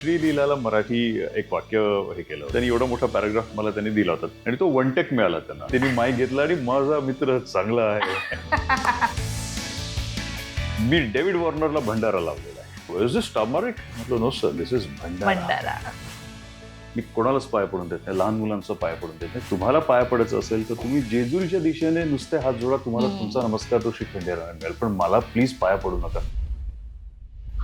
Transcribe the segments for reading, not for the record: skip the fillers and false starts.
श्रीलीलाला मराठी एक वाक्य हे केलं, त्यांनी एवढा मोठा पॅराग्राफ मला त्यांनी दिला होता आणि तो वन टेक मिळाला त्यांना. त्यांनी माईक घेतला आणि माझा मित्र चांगला आहे. मी डेव्हिड वॉर्नरला भंडारा लावलेला आहे. Is this turmeric? म्हटलं no sir, this is bhandara. मी कोणालाच पाय पडून देत नाही, लहान मुलांचा पाय पडून देत नाही. तुम्हाला पाय पडायचं असेल तर तुम्ही जेजुरीच्या दिशेने नुसते हात जोडा, तुम्हाला तुमचा नमस्कार तो श्री खंडेराव मिळेल, पण मला प्लीज पाय पडू नका.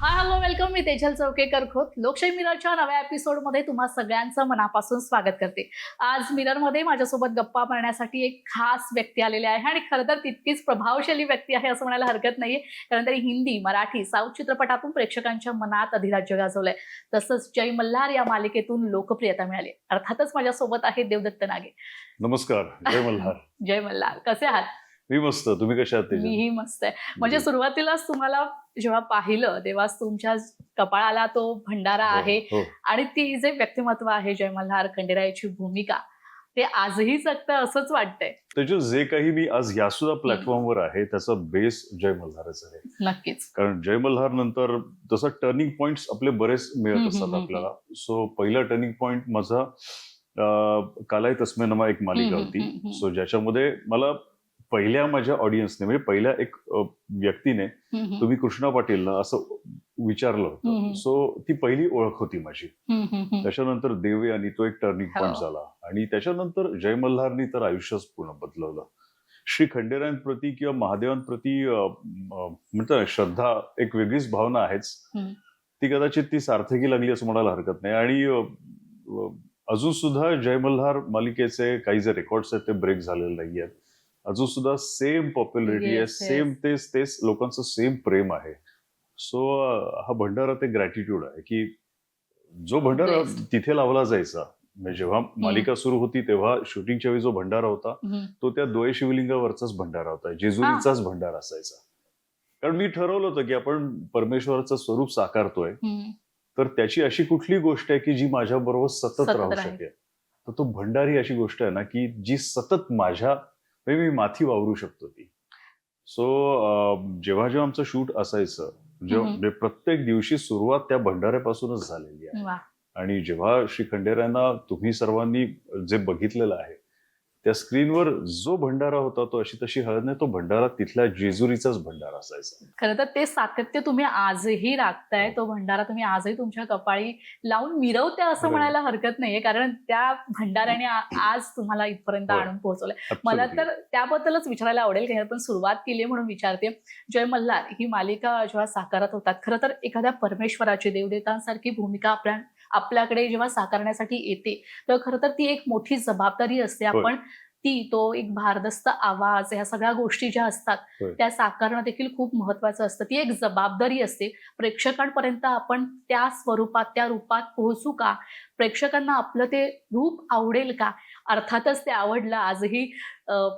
Hi hello welcome. मी तेजल चौकेकर खोत लोकशाही मिररच्या नव्या एपिसोडमध्ये तुम्हा सगळ्यांचं मनापासून स्वागत करते. आज मिररमध्ये माझ्यासोबत गप्पा मारण्यासाठी एक खास व्यक्ती आलेली आहे आणि खरं तर तितकीच प्रभावशाली व्यक्ती आहे असं म्हणायला हरकत नाहीये, कारण त्यांनी हिंदी, मराठी, साऊथ चित्रपटातून प्रेक्षकांच्या मनात अधिराज्य गाजवलंय. तसंच जय मल्हार या मालिकेतून लोकप्रियता मिळाली. अर्थातच माझ्यासोबत आहे देवदत्त नागे. नमस्कार. जय मल्हार. जय मल्हार. कसे आहात? मी मस्त. तुम्ही कशा आहात? मीही मस्त आहे. म्हणजे सुरुवातीलाच तुम्हाला जेव्हा पाहिलं तेव्हा तुमच्या कपाळाला तो भंडारा आहे आणि ती जे व्यक्तिमत्व आहे जय मल्हार खंडेरायाची भूमिका ते आजही जगतं असंच वाटतंय. त्याचे जे काही मी आज या सुद्धा प्लॅटफॉर्मवर आहे त्याचा बेस जय मल्हारच आहे. नक्कीच. कारण जय मल्हार नंतर तसं टर्निंग पॉइंट्स आपले बरेच मिळत असतात आपल्याला. सो पहिला टर्निंग पॉइंट माझा कालाई तस्मे नमा एक मालिका होती. सो ज्याच्यामध्ये मला पहिल्या माझ्या ऑडियन्सने म्हणजे पहिल्या एक व्यक्तीने तुम्ही कृष्णा पाटील असं विचारलं होतं. सो ती पहिली ओळख होती माझी. त्याच्यानंतर देवे आणि तो एक टर्निंग पॉइंट झाला आणि त्याच्यानंतर जय मल्हारनी तर आयुष्यच पूर्ण बदलवलं. श्री खंडेरायांप्रती किंवा महादेवांप्रती म्हणतात श्रद्धा एक वेगळीच भावना आहेच. ती कदाचित ती सार्थकी लागली असं म्हणायला हरकत नाही. आणि अजून सुद्धा जय मल्हार मालिकेचे काही जे रेकॉर्ड्स आहेत ते ब्रेक झालेले नाही आहेत. अजून सुद्धा सेम पॉप्युलरिटी आहे, सेम तेच लोकांचं सेम प्रेम आहे. सो हा भंडारा ते ग्रॅटिट्यूड आहे की जो भंडारा तिथे लावला जायचा म्हणजे जेव्हा मालिका सुरू होती तेव्हा शूटिंगच्या वेळी जो भंडारा होता तो त्या द्वय शिवलिंगावरचाच भंडारा होता, जेजुरीचाच भंडारा असायचा. कारण मी ठरवलं होतं की आपण परमेश्वराचं स्वरूप साकारतोय तर त्याची अशी कुठली गोष्ट आहे की जी माझ्या बरोबर सतत राहू शकेल. तर तो भंडारी अशी गोष्ट आहे ना की जी सतत माझ्या मी माथी वावरू शकतो ती. सो जेव्हा जेव्हा आमचं शूट असायचं म्हणजे प्रत्येक दिवशी सुरुवात त्या भंडाऱ्यापासूनच झालेली आहे. आणि जेव्हा श्री खंडेरायांना तुम्ही सर्वांनी जे बघितलेलं आहे त्या स्क्रीनवर जो भंडारा होता तो अशी तशी हळद नाही, तो भंडारा तिथल्या जेजुरीचाच भंडारा असायचा. खरं तर ते सातत्य तुम्ही आजही राखताय. तो भंडारा तुम्ही आजही तुमच्या कपाळी लावून मिरवताय असं म्हणायला हरकत नाहीये, कारण त्या भंडाऱ्याने आज तुम्हाला इथपर्यंत आणून पोहोचवलंय. मला तर त्याबद्दलच विचारायला आवडेल की आपण सुरुवात केली म्हणून विचारते. जय मल्हार ही मालिका जेव्हा साकारत होतात खरं तर एखाद्या परमेश्वराची देवदेवतांसारखी भूमिका आपल्याकडे जेव्हा साकारण्यासाठी येते तर खरं तर ती एक मोठी जबाबदारी असते. आपण तो एक भारदस्त आवाज, ह्या सगळ्या गोष्टी ज्या असतात त्या साकारणं देखील खूप महत्वाचं असतं. ती एक जबाबदारी असते. प्रेक्षकांपर्यंत आपण त्या स्वरूपात त्या रूपात पोहोचू का, प्रेक्षकांना आपलं ते रूप आवडेल का. अर्थातच ते आवडलं. आजही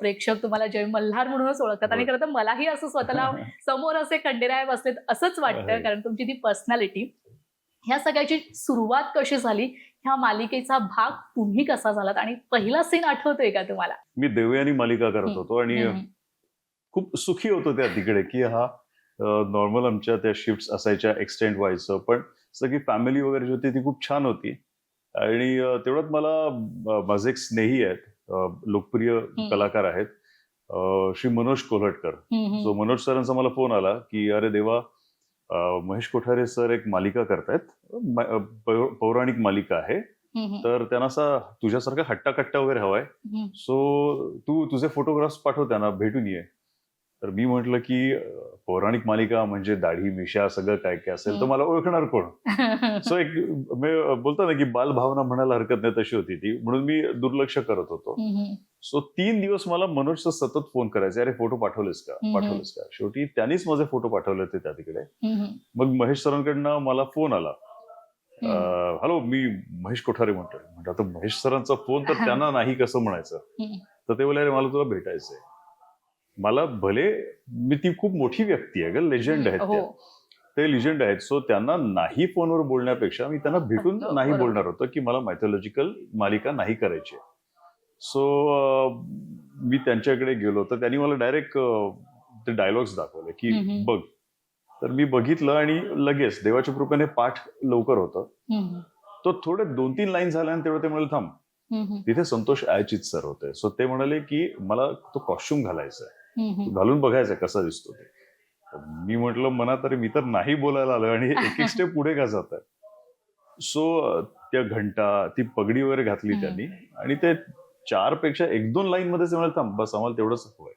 प्रेक्षक तुम्हाला जय मल्हार म्हणूनच ओळखतात आणि खरं तर मलाही असं स्वतःला समोर असे खंडेराय बसलेत असंच वाटतं, कारण तुमची ती पर्सनॅलिटी. ह्या सगळ्याची सुरुवात कशी झाली, ह्या मालिकेचा भाग तुम्ही कसा झालात आणि पहिला सीन आठवतोय का तुम्हाला? मी देवे आणि मालिका करत होतो आणि खूप सुखी होतो त्या तिकडे की हा नॉर्मल आमच्या त्या शिफ्ट असायच्या, एक्सटेंड व्हायचं, पण सगळी फॅमिली वगैरे जी होती ती खूप छान होती. आणि तेवढ्यात मला माझे एक स्नेही आहेत, लोकप्रिय कलाकार आहेत, श्री मनोज कोल्हटकर. सो मनोज सरांचा मला फोन आला की अरे देवा, महेश कोठारे सर एक मालिका करतायत, पौराणिक मालिका आहे, तर त्यांना असा तुझ्यासारखा हट्टाकट्टा वगैरे हवाय, सो तू तुझे फोटोग्राफ्स पाठव, त्यांना भेटून ये. तर मी म्हटलं की पौराणिक मालिका म्हणजे दाढी मिशा सगळं काय काय असेल तर मला ओळखणार कोण. सो एक बोलतो ना की बालभावना म्हणायला हरकत नाही तशी होती ती, म्हणून मी दुर्लक्ष करत होतो. सो 3 दिवस मला मनोजचा सतत फोन करायचे, अरे फोटो पाठवलेस का. शेवटी त्यांनीच माझे फोटो पाठवले होते त्या तिकडे. मग महेश सरांकडनं मला फोन आला, हॅलो मी महेश कोठारे म्हणतोय. म्हटलं आता महेश सरांचा फोन तर त्यांना नाही कसं म्हणायचं. तर ते बोलले अरे मला तुला भेटायचंय. मला भले मी ती खूप मोठी व्यक्ती आहे, लेजंड आहेत त्या, ते लिजंड आहेत. सो त्यांना नाही फोनवर बोलण्यापेक्षा मी त्यांना भेटून नाही बोलणार होतो की मला मायथॉलॉजिकल मालिका नाही करायची. सो मी त्यांच्याकडे गेलो तर त्यांनी मला डायरेक्ट ते डायलॉग्स दाखवले की बघ तर मी बघितलं आणि लगेच देवाच्या कृपेने पाठ लवकर होतं. तो थोडे 2-3 लाईन झाल्या आणि तेव्हा ते म्हणाले थांब. तिथे संतोष आयचित सर होते. सो ते म्हणाले की मला तो कॉस्ट्युम घालायचा आहे, घालून बघायचा कसा दिसतो ते. मी म्हटलं मनात अरे मी तर नाही बोलायला आलो आणि एक एक स्टेप पुढे का जात आहे. सो त्या घंटा ती पगडी वगैरे घातली त्यांनी आणि ते 4 पेक्षा 1-2 लाईन मध्ये म्हणाले थांब बस आम्हाला तेवढंच हवंय.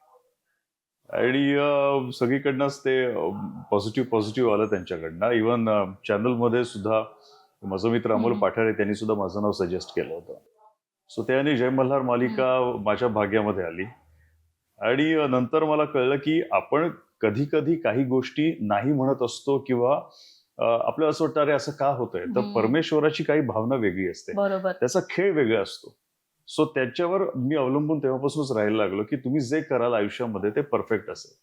आणि सगळीकडनंच ते पॉझिटिव्ह आलं त्यांच्याकडनं. इव्हन चॅनलमध्ये सुद्धा माझा मित्र अमोल पाठारे त्यांनी सुद्धा माझं नाव सजेस्ट केलं होतं. सो त्याने जय मल्हार मालिका माझ्या भाग्यामध्ये आली. आणि नंतर मला कळलं की आपण कधी कधी काही गोष्टी नाही म्हणत असतो किंवा आपल्याला असं वाटतं अरे असं का होतंय, तर परमेश्वराची काही भावना वेगळी असते, बरोबर. त्याचा खेळ वेगळा असतो. सो त्याच्यावर मी अवलंबून तेव्हापासूनच राहायला लागलो की तुम्ही जे कराल आयुष्यामध्ये ते परफेक्ट असेल.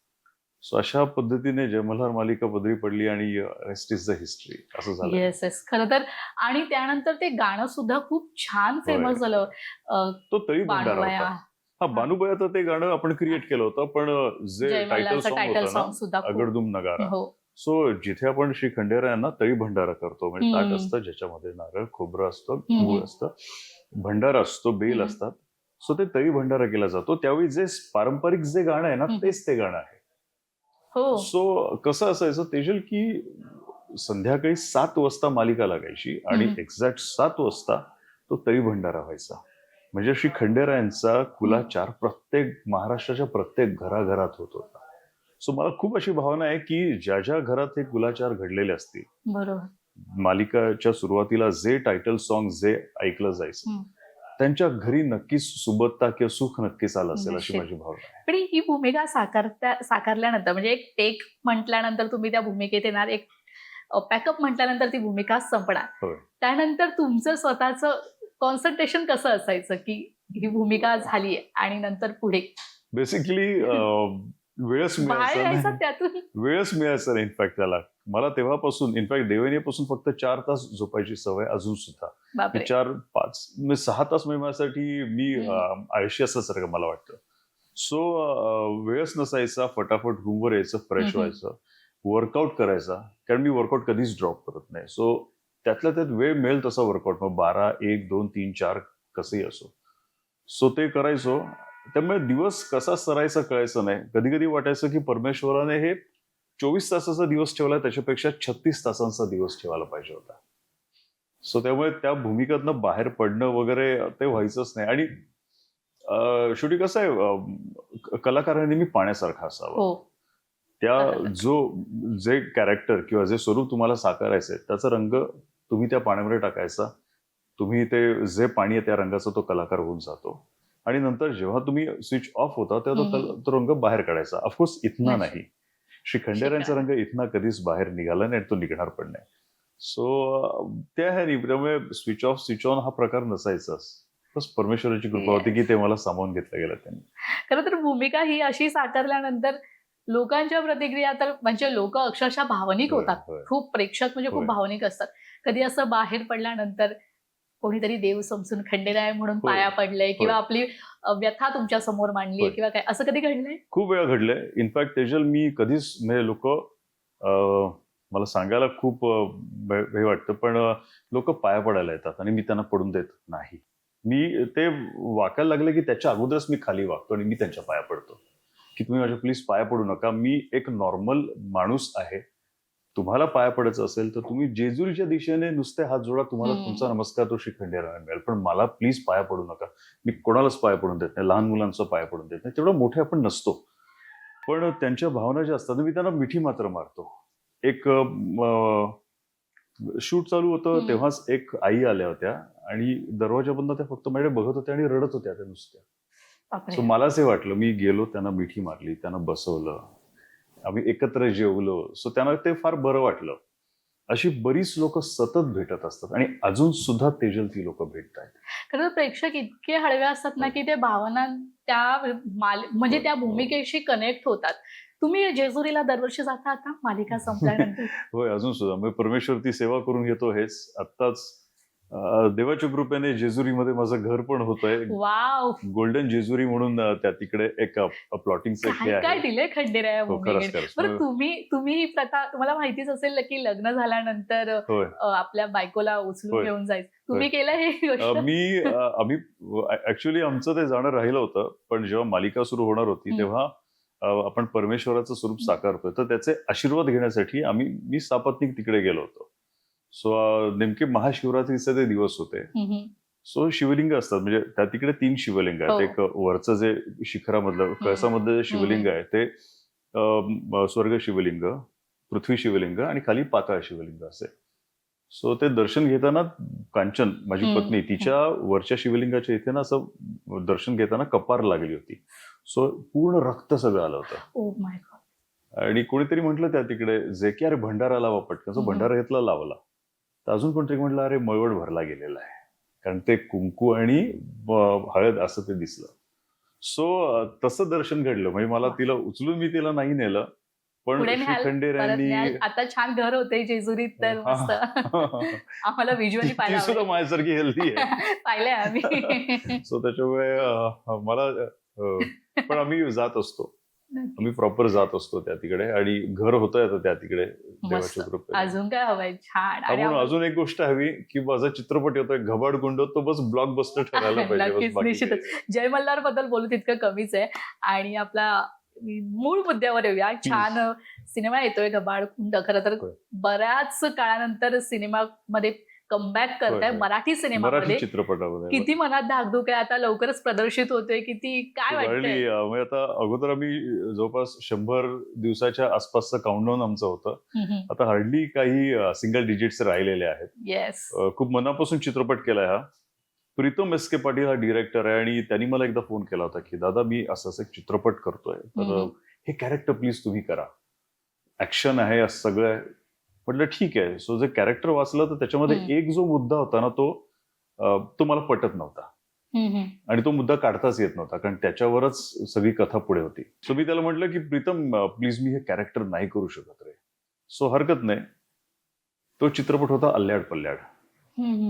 सो अशा पद्धतीने जय मल्हार मालिका पदरी पडली आणि रेस्ट इज द हिस्ट्री असं झालं. येस येस, खरं तर. आणि त्यानंतर ते गाणं सुद्धा खूप छान फेमस झालं. तो तळी भंडारा बानुबाया. होता. हा बानुबाया तर ते गाणं आपण क्रिएट केलं होतं, पण जे जय टायटल मल्हारचं सॉन्ग टायटल होतं सॉन्ग सुद्धा ना खूप. अगडदुम नगारा. हो. सो जिथे आपण श्री खंडेरायांना तळी भंडारा करतो म्हणजे ताट असतं ज्याच्यामध्ये नारळ खोबरं असतं, गूळ असतं, भंडारा असतो, बेल असतात. सो ते तळी भंडारा केला जातो. त्यावेळी जे पारंपरिक जे गाणं आहे ना तेच ते गाणं आहे. हो. सो कसं असायचं तेजल की संध्याकाळी 7 वाजता मालिका लागायची आणि एक्झॅक्ट 7 वाजता तो तळी भंडारा व्हायचा. म्हणजे श्री खंडेरायांचा कुलाचार प्रत्येक महाराष्ट्राच्या प्रत्येक घराघरात होत होता. सो मला खूप अशी भावना आहे की ज्या ज्या घरात हे कुलाचार घडलेले असतील, बरोबर. मालिकाच्या सुरुवातीला जे टायटल सॉन्ग जे ऐकलं जायचं त्यांच्या घरी नक्कीच सुबत्ता किंवा सुख नक्कीच आलं असेल अशी निश्चित. माझी भावना आहे. पण ही भूमिका साकारल्यानंतर म्हणजे एक टेक म्हटल्यानंतर तुम्ही त्या भूमिकेत येणार, एक पॅकअप म्हटल्यानंतर ती भूमिका संपणार. होय. त्यानंतर तुमचं स्वतःचं कॉन्सन्ट्रेशन कसं असायचं की ही भूमिका झाली आणि नंतर पुढे बेसिकली वेळच बाहेर यायचा मिळायचा नाही. त्यातून? वेळच मिळायचा नाही इनफॅक्ट त्याला. मला तेव्हापासून इनफॅक्ट देवणीपासून फक्त 4 तास झोपायची सवय अजून सुद्धा. बापरे. 4-5 म्हणजे 6 तास माझ्यासाठी मी आळशी असल्यासारखं मला वाटतं. सो वेळच नसायचा. फटाफट रूमवर यायचं, फ्रेश व्हायचं, वर्कआउट करायचा. कारण मी वर्कआउट कधीच ड्रॉप करत नाही. सो त्यातल्या त्यात वेळ मिळेल तसा वर्कआउट, मग 12, 1, 2, 3, 4 कसंही असो. सो ते करायचो. त्यामुळे दिवस कसा सरायचा कळायचं नाही. कधी कधी वाटायचं की परमेश्वराने हे 24 तासाचा दिवस ठेवला त्याच्यापेक्षा 36 तासांचा दिवस ठेवायला पाहिजे होता. सो त्यामुळे त्या भूमिकेतनं बाहेर पडणं वगैरे ते व्हायचंच नाही. आणि शेवटी कसं आहे कलाकारांनी मी पाण्यासारखा असावा. हो. त्या जे कॅरेक्टर किंवा जे स्वरूप तुम्हाला साकारायचंय त्याचा रंग तुम्ही त्या पाण्यामध्ये टाकायचा. तुम्ही ते जे पाणी आहे त्या रंगाचा तो कलाकार होऊन जातो. आणि नंतर जेव्हा तुम्ही स्विच ऑफ होता तेव्हा तो रंग बाहेर काढायचा. ऑफकोर्स इथना नाही. श्री खंडेरायांचा रंग इथना कधीच बाहेर निघाला नाही, तो निघणार पण नाही. सो त्या त्यामुळे स्विच ऑफ स्विच ऑन हा प्रकार नसायचाच. बस परमेश्वराची कृपा होती की ते मला सामावून घेतलं गेलं त्यांनी. खरं तर भूमिका ही अशी साकारल्यानंतर लोकांच्या प्रतिक्रिया तर म्हणजे लोक अक्षरशः भावनिक होतात. खूप प्रेक्षक म्हणजे खूप भावनिक असतात. कधी असं बाहेर पडल्यानंतर कोणीतरी देव समजून खंडेराय म्हणून पाया पडलंय किंवा आपली व्यथा तुमच्या समोर मांडली किंवा काय, असं कधी घडलंय? खूप वेळा घडलंय. इनफॅक्ट तेजल मी कधीच म्हणजे लोक मला सांगायला खूप हे वाटतं, पण लोक पाया पडायला येतात आणि मी त्यांना पडून देत नाही. मी ते वाकायला लागले की त्याच्या अगोदरच मी खाली वागतो आणि मी त्यांच्या पाया पडतो की तुम्ही माझ्या प्लीज पाया पडू नका. मी एक नॉर्मल माणूस आहे. तुम्हाला पाया पडायचं असेल तर तुम्ही जेजुरीच्या दिशेने नुसते हात जोडा, तुम्हाला तुमचा नमस्कार तो श्री खंडेरायाला मिळेल. पण मला प्लीज पाया पडू नका. मी कोणालाच पाया पडून देत नाही. लहान मुलांचा पाया पडून देत नाही. तेवढं मोठे आपण नसतो, पण त्यांच्या भावना ज्या असतात मी त्यांना मिठी मात्र मारतो. एक शूट चालू होतं तेव्हाच एक आई आल्या होत्या आणि दरवाजाबंद त्या फक्त माझ्याकडे बघत होत्या आणि रडत होत्या त्या नुसत्या. सो मलाच हे वाटलं, मी गेलो, त्यांना मिठी मारली, त्यांना बसवलं, आम्ही एकत्र जेवलो. सो त्यांना ते फार बरं वाटलं. अशी बरीच लोक सतत भेटत असतात आणि अजून सुद्धा तेजल ती लोक भेटत आहेत. खरं प्रेक्षक इतके हळवे असतात ना की ते भावना त्या म्हणजे त्या भूमिकेशी कनेक्ट होतात. तुम्ही जेजुरीला दरवर्षी जाता आता मालिका संपल्यानंतर? होय, अजून सुद्धा मी परमेश्वर ती सेवा करून घेतो. हेच आत्ताच देवाच्या कृपेने जेजुरीमध्ये माझं घर पण होतंय. वाव, गोल्डन जेजुरी म्हणून त्या तिकडे एक प्लॉटिंगचं हे काय काय आहे. दिले खंडेराय या हो, खरंच भूमीकडे. खरंच. बरं तुम्ही ही प्रथा तुम्हाला माहितीच असेल ना, की लग्न झाल्यानंतर होय आपल्या बायकोला उचलून होय घेऊन जायचं. तुम्ही होय. केलं हे गोष्ट? आम्ही ऍक्च्युली आमचं ते जाणं राहिलं होतं, पण जेव्हा मालिका सुरू होणार होती हं. तेव्हा आपण परमेश्वराचं स्वरूप साकारतोय, तर त्याचे आशीर्वाद घेण्यासाठी मी सापत्नीक तिकडे गेलो होतो. सो नेमके महाशिवरात्रीचे ते दिवस होते. हं, हं. सो शिवलिंग असतात, म्हणजे त्या तिकडे 3 शिवलिंग आहेत. हो. एक वरचं जे शिखरामधलं हं. कळसामधलं जे हं, शिवलिंग हं. आहे ते स्वर्ग शिवलिंग, पृथ्वी शिवलिंग आणि खाली पाताळ शिवलिंग असे. सो ते दर्शन घेताना कांचन माझी हं, पत्नी हं. तिच्या वरच्या शिवलिंगाच्या इथे ना असं दर्शन घेताना कपार लागली होती. सो पूर्ण रक्त सगळं आलं होतं. Oh my God! आणि कोणीतरी म्हटलं त्या तिकडे जे की अरे भंडारा लावा पटकन. सो हं, हं. भंडारा घेतला, लावला. तर अजून कोणतरी म्हटलं अरे मळवट भरला गेलेला आहे, कारण ते कुंकू आणि हळद असं ते दिसलं. सो तसं दर्शन घडलं. म्हणजे मला वाह! तिला उचलून मी तिला नाही नेलं, पण पुढे श्री न्याल, परत खंडेरायांनी न्याल. आता छान घर होते जेजुरीत तर हा, मस्त. आम्हाला व्हिज्युअली ती पाहायला सुद्धा आवडेल. माझ्यासारखी हेल्दी आहे. पाहिलंय आम्ही. सो त्याच्यामुळे मला पण आम्ही जात असतो. नक्की. आम्ही प्रॉपर जात असतो त्या तिकडे आणि घर होतंय आता त्या तिकडे मस्त. देवाच्या कृपेने. अजून काय हवंय? छान. आणि आपण अजून एक गोष्ट हवी की माझा चित्रपट येतोय घबाडकुंड, तो बस ब्लॉकबस्टर ठरायला पाहिजे, बस नक्कीच, बाकी निश्चितच. काही नाही. जय मल्हार बद्दल बोलू तितकं कमीच आहे. आणि आपला मूळ मुद्द्यावर येऊया. छान सिनेमा येतोय घबाडकुंड. खरं तर होय. बऱ्याच काळानंतर सिनेमामध्ये कमबॅक होय, करताय, होय. मराठी मराठी सिनेमामध्ये. चित्रपटामध्ये किती मनात धाकधूक आहे, आता लवकरच प्रदर्शित होतोय, किती काय वाढली. वाटतंय? म्हणजे आता अगोदर आम्ही जवळपास 100 दिवसाच्या आसपासचं काउंटडाऊन आमचं होतं. आता हार्डली काही सिंगल डिजिट्स राहिलेले आहेत. येस. खूप मनापासून चित्रपट केलाय हा. प्रीतम एस के पाटील हा डिरेक्टर आहे आणि त्यांनी मला एकदा फोन केला होता की दादा मी असं असं एक चित्रपट करतोय, तर हे कॅरेक्टर प्लीज तुम्ही करा. ऍक्शन आहे, असं सगळं आहे. म्हटलं ठीक आहे. सो जे कॅरेक्टर वाचलं तर त्याच्यामध्ये एक जो मुद्दा होता ना तो मला पटत नव्हता आणि तो मुद्दा काढताच येत नव्हता, कारण त्याच्यावरच सगळी कथा पुढे होती. सो मी त्याला म्हटलं की प्रीतम प्लीज मी हे कॅरेक्टर नाही करू शकत रे. सो हरकत नाही. तो चित्रपट होता अल्ल्याड पल्ल्याड.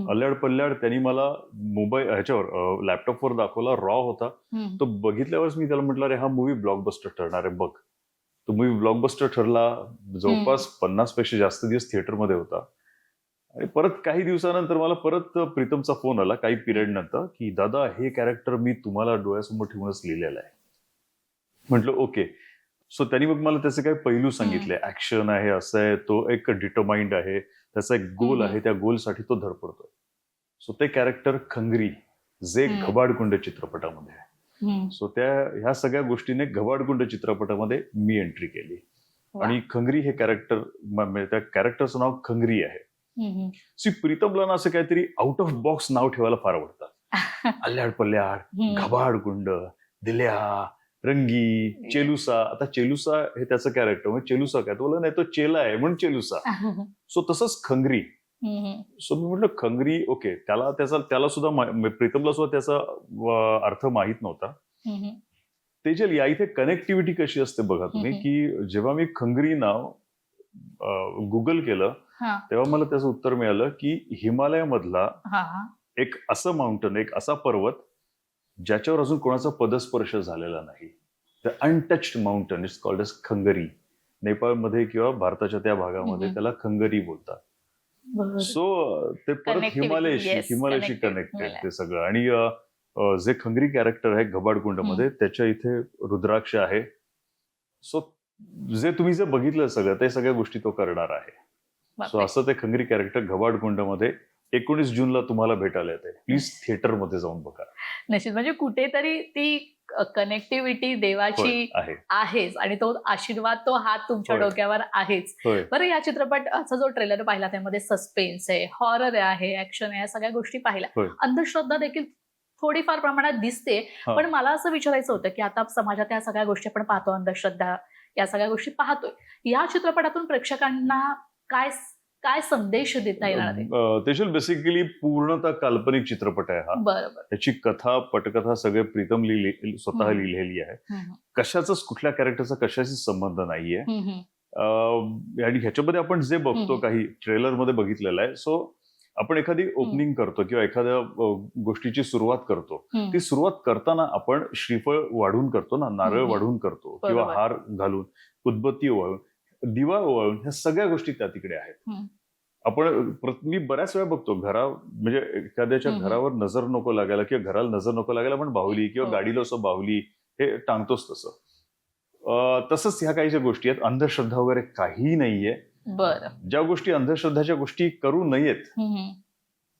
अल्ल्याड पल्ल्याड त्यांनी मला मोबाईल ह्याच्यावर लॅपटॉपवर दाखवला, रॉ होता. तो बघितल्यावरच मी त्याला म्हटलं अरे हा मूवी ब्लॉकबस्टर ठरणार आहे बघ. तो मूवी ब्लॉकबस्टर ठरला. जवळपास 50 पेक्षा जास्त दिवस थिएटरमध्ये होता. आणि परत काही दिवसानंतर मला परत प्रीतमचा फोन आला काही पिरियड नंतर की दादा हे कॅरेक्टर मी तुम्हाला डोळ्यासमोर ठेवूनच लिहिलेलं आहे. म्हटलं ओके. सो त्यांनी मग मला त्याचे काही पैलू सांगितले. ऍक्शन आहे, असं आहे, तो एक डिटरमाइंड आहे, त्याचा एक गोल आहे, त्या गोलसाठी तो धडपडतोय. सो ते कॅरेक्टर खंगरी जे घबाडकुंड चित्रपटामध्ये आहे. सो ह्या सगळ्या गोष्टीने घबाडकुंड चित्रपटामध्ये मी एंट्री केली. आणि खंगरी हे कॅरेक्टर, त्या कॅरेक्टरचं नाव खंगरी आहे. प्रीतमला ना असं काहीतरी आउट ऑफ बॉक्स नाव ठेवायला फार आवडतात. अल्ल्याड पल्ल्याड, घबाडकुंड, दिल्या, रंगी, चेलुसा. आता चेलुसा हे त्याचं कॅरेक्टर, म्हणजे चेलुसा काय, तो बोला नाही तो चेला आहे म्हणून चेलुसा. सो तसंच खंगरी. सो मी म्हटलं खंगरी ओके. त्याला सुद्धा प्रीतमला सुद्धा त्याचा अर्थ माहित नव्हता. तेजल या इथे कनेक्टिव्हिटी कशी असते बघा तुम्ही, की जेव्हा मी खंगरी नाव गुगल केलं तेव्हा मला त्याचं उत्तर मिळालं की हिमालयामधला एक असं माउंटन, एक असा पर्वत ज्याच्यावर अजून कोणाचा पदस्पर्श झालेला नाही. The untouched mountain it's called as Khangri. नेपाळमध्ये किंवा भारताच्या त्या भागामध्ये त्याला खंगरी बोलतात. सो ते परत हिमालयाशी कनेक्टेड ते सगळं. आणि जे खंगरी कॅरेक्टर आहे घबाडकुंडमध्ये त्याच्या इथे रुद्राक्ष आहे. सो जे तुम्ही जे बघितलं सगळं ते सगळ्या गोष्टी तो करणार आहे. सो असं ते खंगरी कॅरेक्टर घबाडकुंडमध्ये 19 जूनला तुम्हाला भेटायला येते. प्लीज थिएटरमध्ये जाऊन बघा. निश्चित. म्हणजे कुठेतरी ती कनेक्टिव्हिटी देवाची आहेच आणि तो आशीर्वाद, तो हात तुमच्या डोक्यावर आहेच. बरं, या चित्रपटाचा जो ट्रेलर पाहिला त्यामध्ये सस्पेन्स आहे, हॉरर आहे, ऍक्शन आहे, या सगळ्या गोष्टी पाहिल्या. अंधश्रद्धा देखील थोडीफार प्रमाणात दिसते. पण मला असं विचारायचं होतं की आता समाजात या सगळ्या गोष्टी आपण पाहतो, अंधश्रद्धा या सगळ्या गोष्टी पाहतोय. या चित्रपटातून प्रेक्षकांना काय संदेश देता येणार आहे? तेजल बेसिकली पूर्णतः काल्पनिक चित्रपट आहे हा. बरोबर. त्याची कथा पटकथा सगळे प्रीतम स्वतः लिहिलेली आहे. कशाचाच कुठल्या कॅरेक्टरचा कशाशी संबंध नाहीये. आणि ह्याच्यामध्ये आपण जे बघतो काही ट्रेलर मध्ये बघितलेलं आहे. सो आपण एखादी ओपनिंग करतो किंवा एखाद्या गोष्टीची सुरुवात करतो, ती सुरुवात करताना आपण श्रीफळ वाढून करतो ना, नारळ वाढून करतो किंवा हार घालून, उदबत्ती ओवाळून, दिवा ओवाळून, ह्या सगळ्या गोष्टी त्या तिकडे आहेत. आपण मी बऱ्याच वेळा बघतो म्हणजे एखाद्याच्या घरावर नजर नको लागायला किंवा घराला नजर नको लागायला आपण बाहुली किंवा गाडीला असं बाहुली हे टांगतोच तसं. तसंच ह्या काही ज्या गोष्टी आहेत, अंधश्रद्धा वगैरे काही नाहीये. ज्या गोष्टी अंधश्रद्धाच्या गोष्टी करू नयेत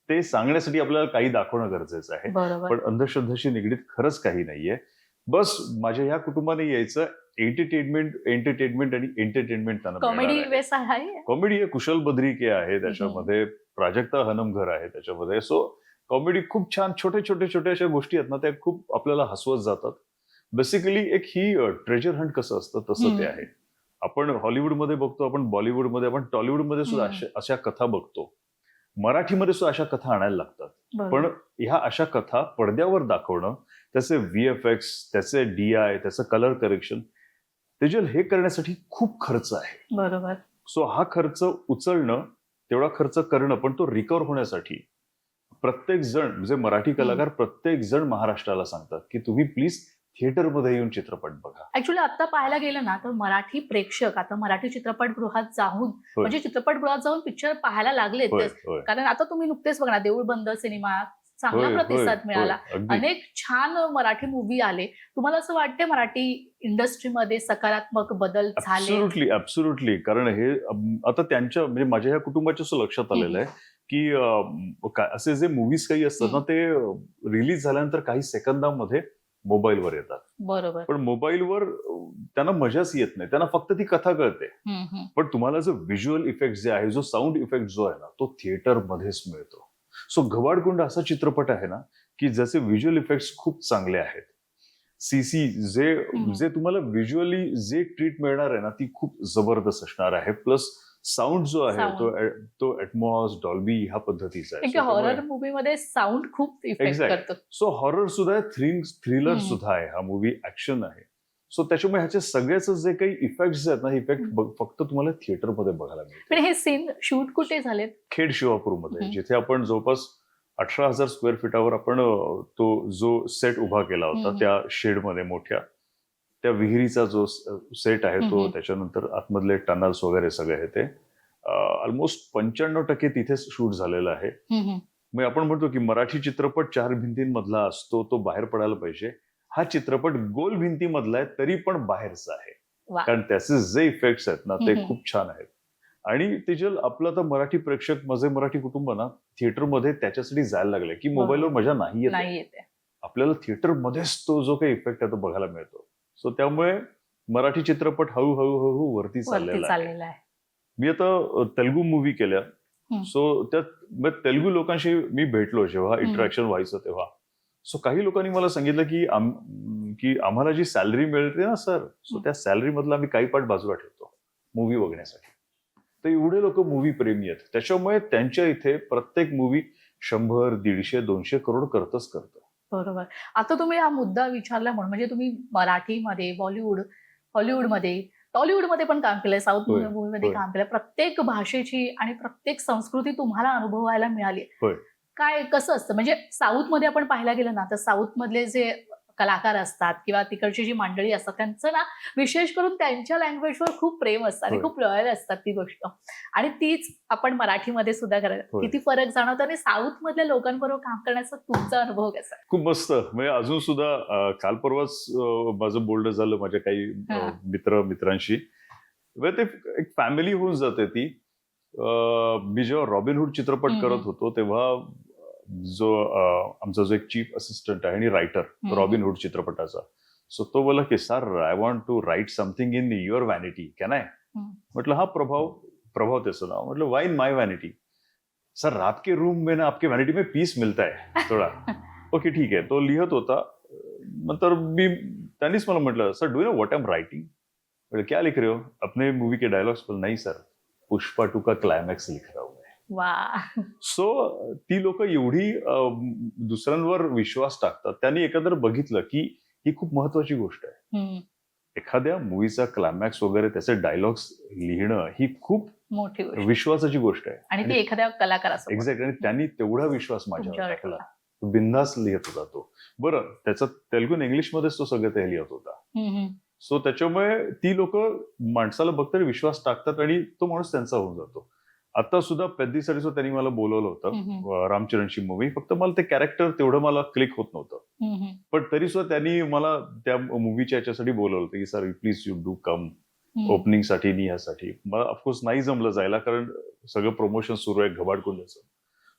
ते सांगण्यासाठी आपल्याला काही दाखवणं गरजेचं आहे, पण अंधश्रद्धाशी निगडीत खरंच काही नाहीये. बस माझ्या ह्या कुटुंबाने यायचं, एंटरटेनमेंट आणि एंटरटेनमेंट त्यांना कॉमेडी आहे. कुशल बद्रिके आहे त्याच्यामध्ये, प्राजक्ता हनमघर आहे त्याच्यामध्ये. सो कॉमेडी खूप छान, छोटे अशा गोष्टी आहेत ना, त्या खूप आपल्याला हसवत जातात. बेसिकली एक ही ट्रेजर हंट कसं असतं तसं ते आहे. आपण हॉलिवूडमध्ये बघतो, आपण बॉलिवूडमध्ये, आपण टॉलिवूडमध्ये सुद्धा अशा कथा बघतो. मराठीमध्ये सुद्धा अशा कथा आणायला लागतात. पण ह्या अशा कथा पडद्यावर दाखवणं, त्याचे VFX, त्याचे DI, त्याचं कलर करेक्शन, तेजल हे करण्यासाठी खूप खर्च आहे. बरोबर. सो हा खर्च उचलणं, तेवढा खर्च करणं, पण तो रिकव्हर होण्यासाठी प्रत्येक जण, म्हणजे मराठी कलाकार प्रत्येक जण महाराष्ट्राला सांगतात की तुम्ही प्लीज थिएटरमध्ये येऊन चित्रपट बघा. ऍक्च्युली आता पाहायला गेलं ना तर मराठी प्रेक्षक आता मराठी चित्रपटगृहात जाऊन म्हणजे चित्रपटगृहात जाऊन पिक्चर पाहायला लागलेत. कारण आता तुम्ही नुकतेच बघा देऊळ बंद सिनेमा चांगला प्रतिसाद मिळाला, अनेक छान मराठी मूवी आले. तुम्हाला असं वाटतं मराठी इंडस्ट्रीमध्ये सकारात्मक बदल झाले? ऍब्सोल्युटली. कारण हे आता त्यांच्या म्हणजे माझ्या ह्या कुटुंबाच्या असं लक्षात आलेलं आहे की असे जे मूवीज काही असतात ना ते रिलीज झाल्यानंतर काही सेकंदामध्ये मोबाईलवर येतात. बरोबर. पण मोबाईलवर त्यांना मजाच येत नाही, त्यांना फक्त ती कथा कळते. पण तुम्हाला जो व्हिज्युअल इफेक्ट जे आहे, जो साऊंड इफेक्ट जो आहे ना, तो थिएटरमध्येच मिळतो. सो घबाडकुंड असा चित्रपट आहे ना की ज्याचे व्हिज्युअल इफेक्ट्स खूप चांगले आहेत. सीसी जे तुम्हाला व्हिज्युअली जे ट्रीट मिळणार आहे ना ती खूप जबरदस्त असणार आहे. प्लस साऊंड जो आहे तो एटमॉस, डॉल्बी ह्या पद्धतीचा आहे. हॉरर मूवी मध्ये साऊंड खूप इफेक्ट करतो. सो हॉरर सुद्धा आहे, थ्रिलर सुद्धा आहे हा मूवी, ऍक्शन आहे. सो त्याच्यामुळे ह्याचे सगळेच जे काही इफेक्ट्स आहेत ना, इफेक्ट फक्त तुम्हाला थिएटरमध्ये बघायला मिळतील. पण हे सीन शूट कुठे झालेत? खेड शिवापूरमध्ये, जिथे आपण जवळपास 18,000 स्क्वेअर फीटावर आपण तो जो सेट उभा केला होता त्या शेडमध्ये मोठ्या, त्या विहिरीचा जो सेट आहे तो, त्याच्यानंतर आतमधले टनल्स वगैरे सगळे आहे ते ऑलमोस्ट 95% तिथेच शूट झालेलं आहे. मग आपण म्हणतो की मराठी चित्रपट 4 भिंतींमधला असतो, तो बाहेर पडायला पाहिजे. हा चित्रपट गोल भिंतीमधला आहे तरी पण बाहेरचा आहे, कारण त्याचे जे इफेक्ट्स आहेत ना ते खूप छान आहेत. आणि तेजल आपलं तर मराठी प्रेक्षक, माझे मराठी कुटुंब ना थिएटरमध्ये त्याच्यासाठी जायला लागले की मोबाईलवर मजा नाही येते, आपल्याला थिएटरमध्येच तो जो काही इफेक्ट आहे तो बघायला मिळतो. सो त्यामुळे मराठी चित्रपट हळूहळू वरती चाललेला आहे. मी आता तेलुगू मूवी केल्या. सो त्या तेलुगू लोकांशी मी भेटलो जेव्हा इंटरॅक्शन व्हायचं तेव्हा. सो काही लोकांनी मला सांगितलं की आम्हाला जी सॅलरी मिळते ना सर, सो त्या सॅलरी मधला आम्ही काही पार्ट बाजूला ठेवतो मूवी बघण्यासाठी. तर एवढे लोक मूवी प्रेमी आहेत, त्याच्यामुळे त्यांच्या इथे प्रत्येक मूवी 100, 150, 200 करोड करतं. बरोबर. आता तुम्ही हा मुद्दा विचारला म्हणून म्हणजे तुम्ही मराठीमध्ये, बॉलिवूड, हॉलिवूडमध्ये, टॉलिवूडमध्ये पण काम केलंय, साऊथ मूवीमध्ये काम केलंय. प्रत्येक भाषेची आणि प्रत्येक संस्कृती तुम्हाला अनुभवायला मिळाली. काय कसं असतं म्हणजे साऊथमध्ये आपण पाहायला गेलं ना तर साऊथ मधले जे कलाकार असतात किंवा तिकडची जी मंडळी असतात त्यांचं ना विशेष करून त्यांच्या लँग्वेजवर खूप प्रेम असतं आणि खूप लॉयल असतात ती गोष्ट. आणि तीच आपण मराठीमध्ये सुद्धा करायला किती फरक जाणवतो. आणि साऊथ मधल्या लोकांबरोबर काम करण्याचा तुमचा अनुभव कसा? खूप मस्त. म्हणजे अजून सुद्धा काल परवाच माझं बोलणं झालं माझ्या काही मित्रांशी. ते एक फॅमिली होऊन जाते ती. मी जेव्हा रॉबिनहूड चित्रपट करत होतो तेव्हा जो आमचा जो एक चीफ असिस्टंट आहे आणि रायटर रॉबिनहूड चित्रपटाचा, सो तो बोला की sir I want to write something in your vanity, can I? म्हटलं हा प्रभाव त्याचं नाव. म्हटलं why in my vanity? Sir रात के रूम में ना आपके व्हॅनिटी में पीस मिलता है थोडा. ओके ठीक आहे. तो लिहत होता. नंतर त्यांनीच मला म्हटलं sir do you know what I am writing? म्हटलं क्या लिख रहे हो? अपने मूवी के डायलॉग्स? बोल नाही सर, पुष्पा 2 का क्लायमॅक्स लिख रहा हूं. सो ती लोक एवढी दुसऱ्यांवर विश्वास टाकतात. त्यांनी एकंदर बघितलं की ही खूप महत्वाची गोष्ट आहे. एखाद्या मूवीचा क्लायमॅक्स वगैरे त्याचे डायलॉग्स लिहिणं ही खूप मोठी गोष्ट विश्वासाची गोष्ट आहे. आणि ती एखाद्या कलाकारासोबत एक्झॅक्ट. आणि त्यांनी तेवढा विश्वास माझ्यावर तुमच्यावर टाकला. ठेवला. बिंदास लिहित होता तो. बरं, त्याचा तेलुगू आणि इंग्लिशमध्येच तो सगळं ते लिहित होता. सो त्याच्यामुळे ती लोक माणसाला बघताना विश्वास टाकतात आणि तो माणूस त्यांचा होऊन जातो. आता सुद्धा पेद्दीसाठी त्यांनी मला बोलवलं होतं रामचरणची मूवी. फक्त मला ते कॅरेक्टर तेवढं मला क्लिक होत नव्हतं. पण तरी सुद्धा त्यांनी मला त्या मूवीच्या याच्यासाठी बोलवलं होतं की sir please you do come ओपनिंगसाठी आणि ह्यासाठी. मला ऑफकोर्स नाही जमलं जायला कारण सगळं प्रमोशन सुरू आहे घबाडकुंड्याचं.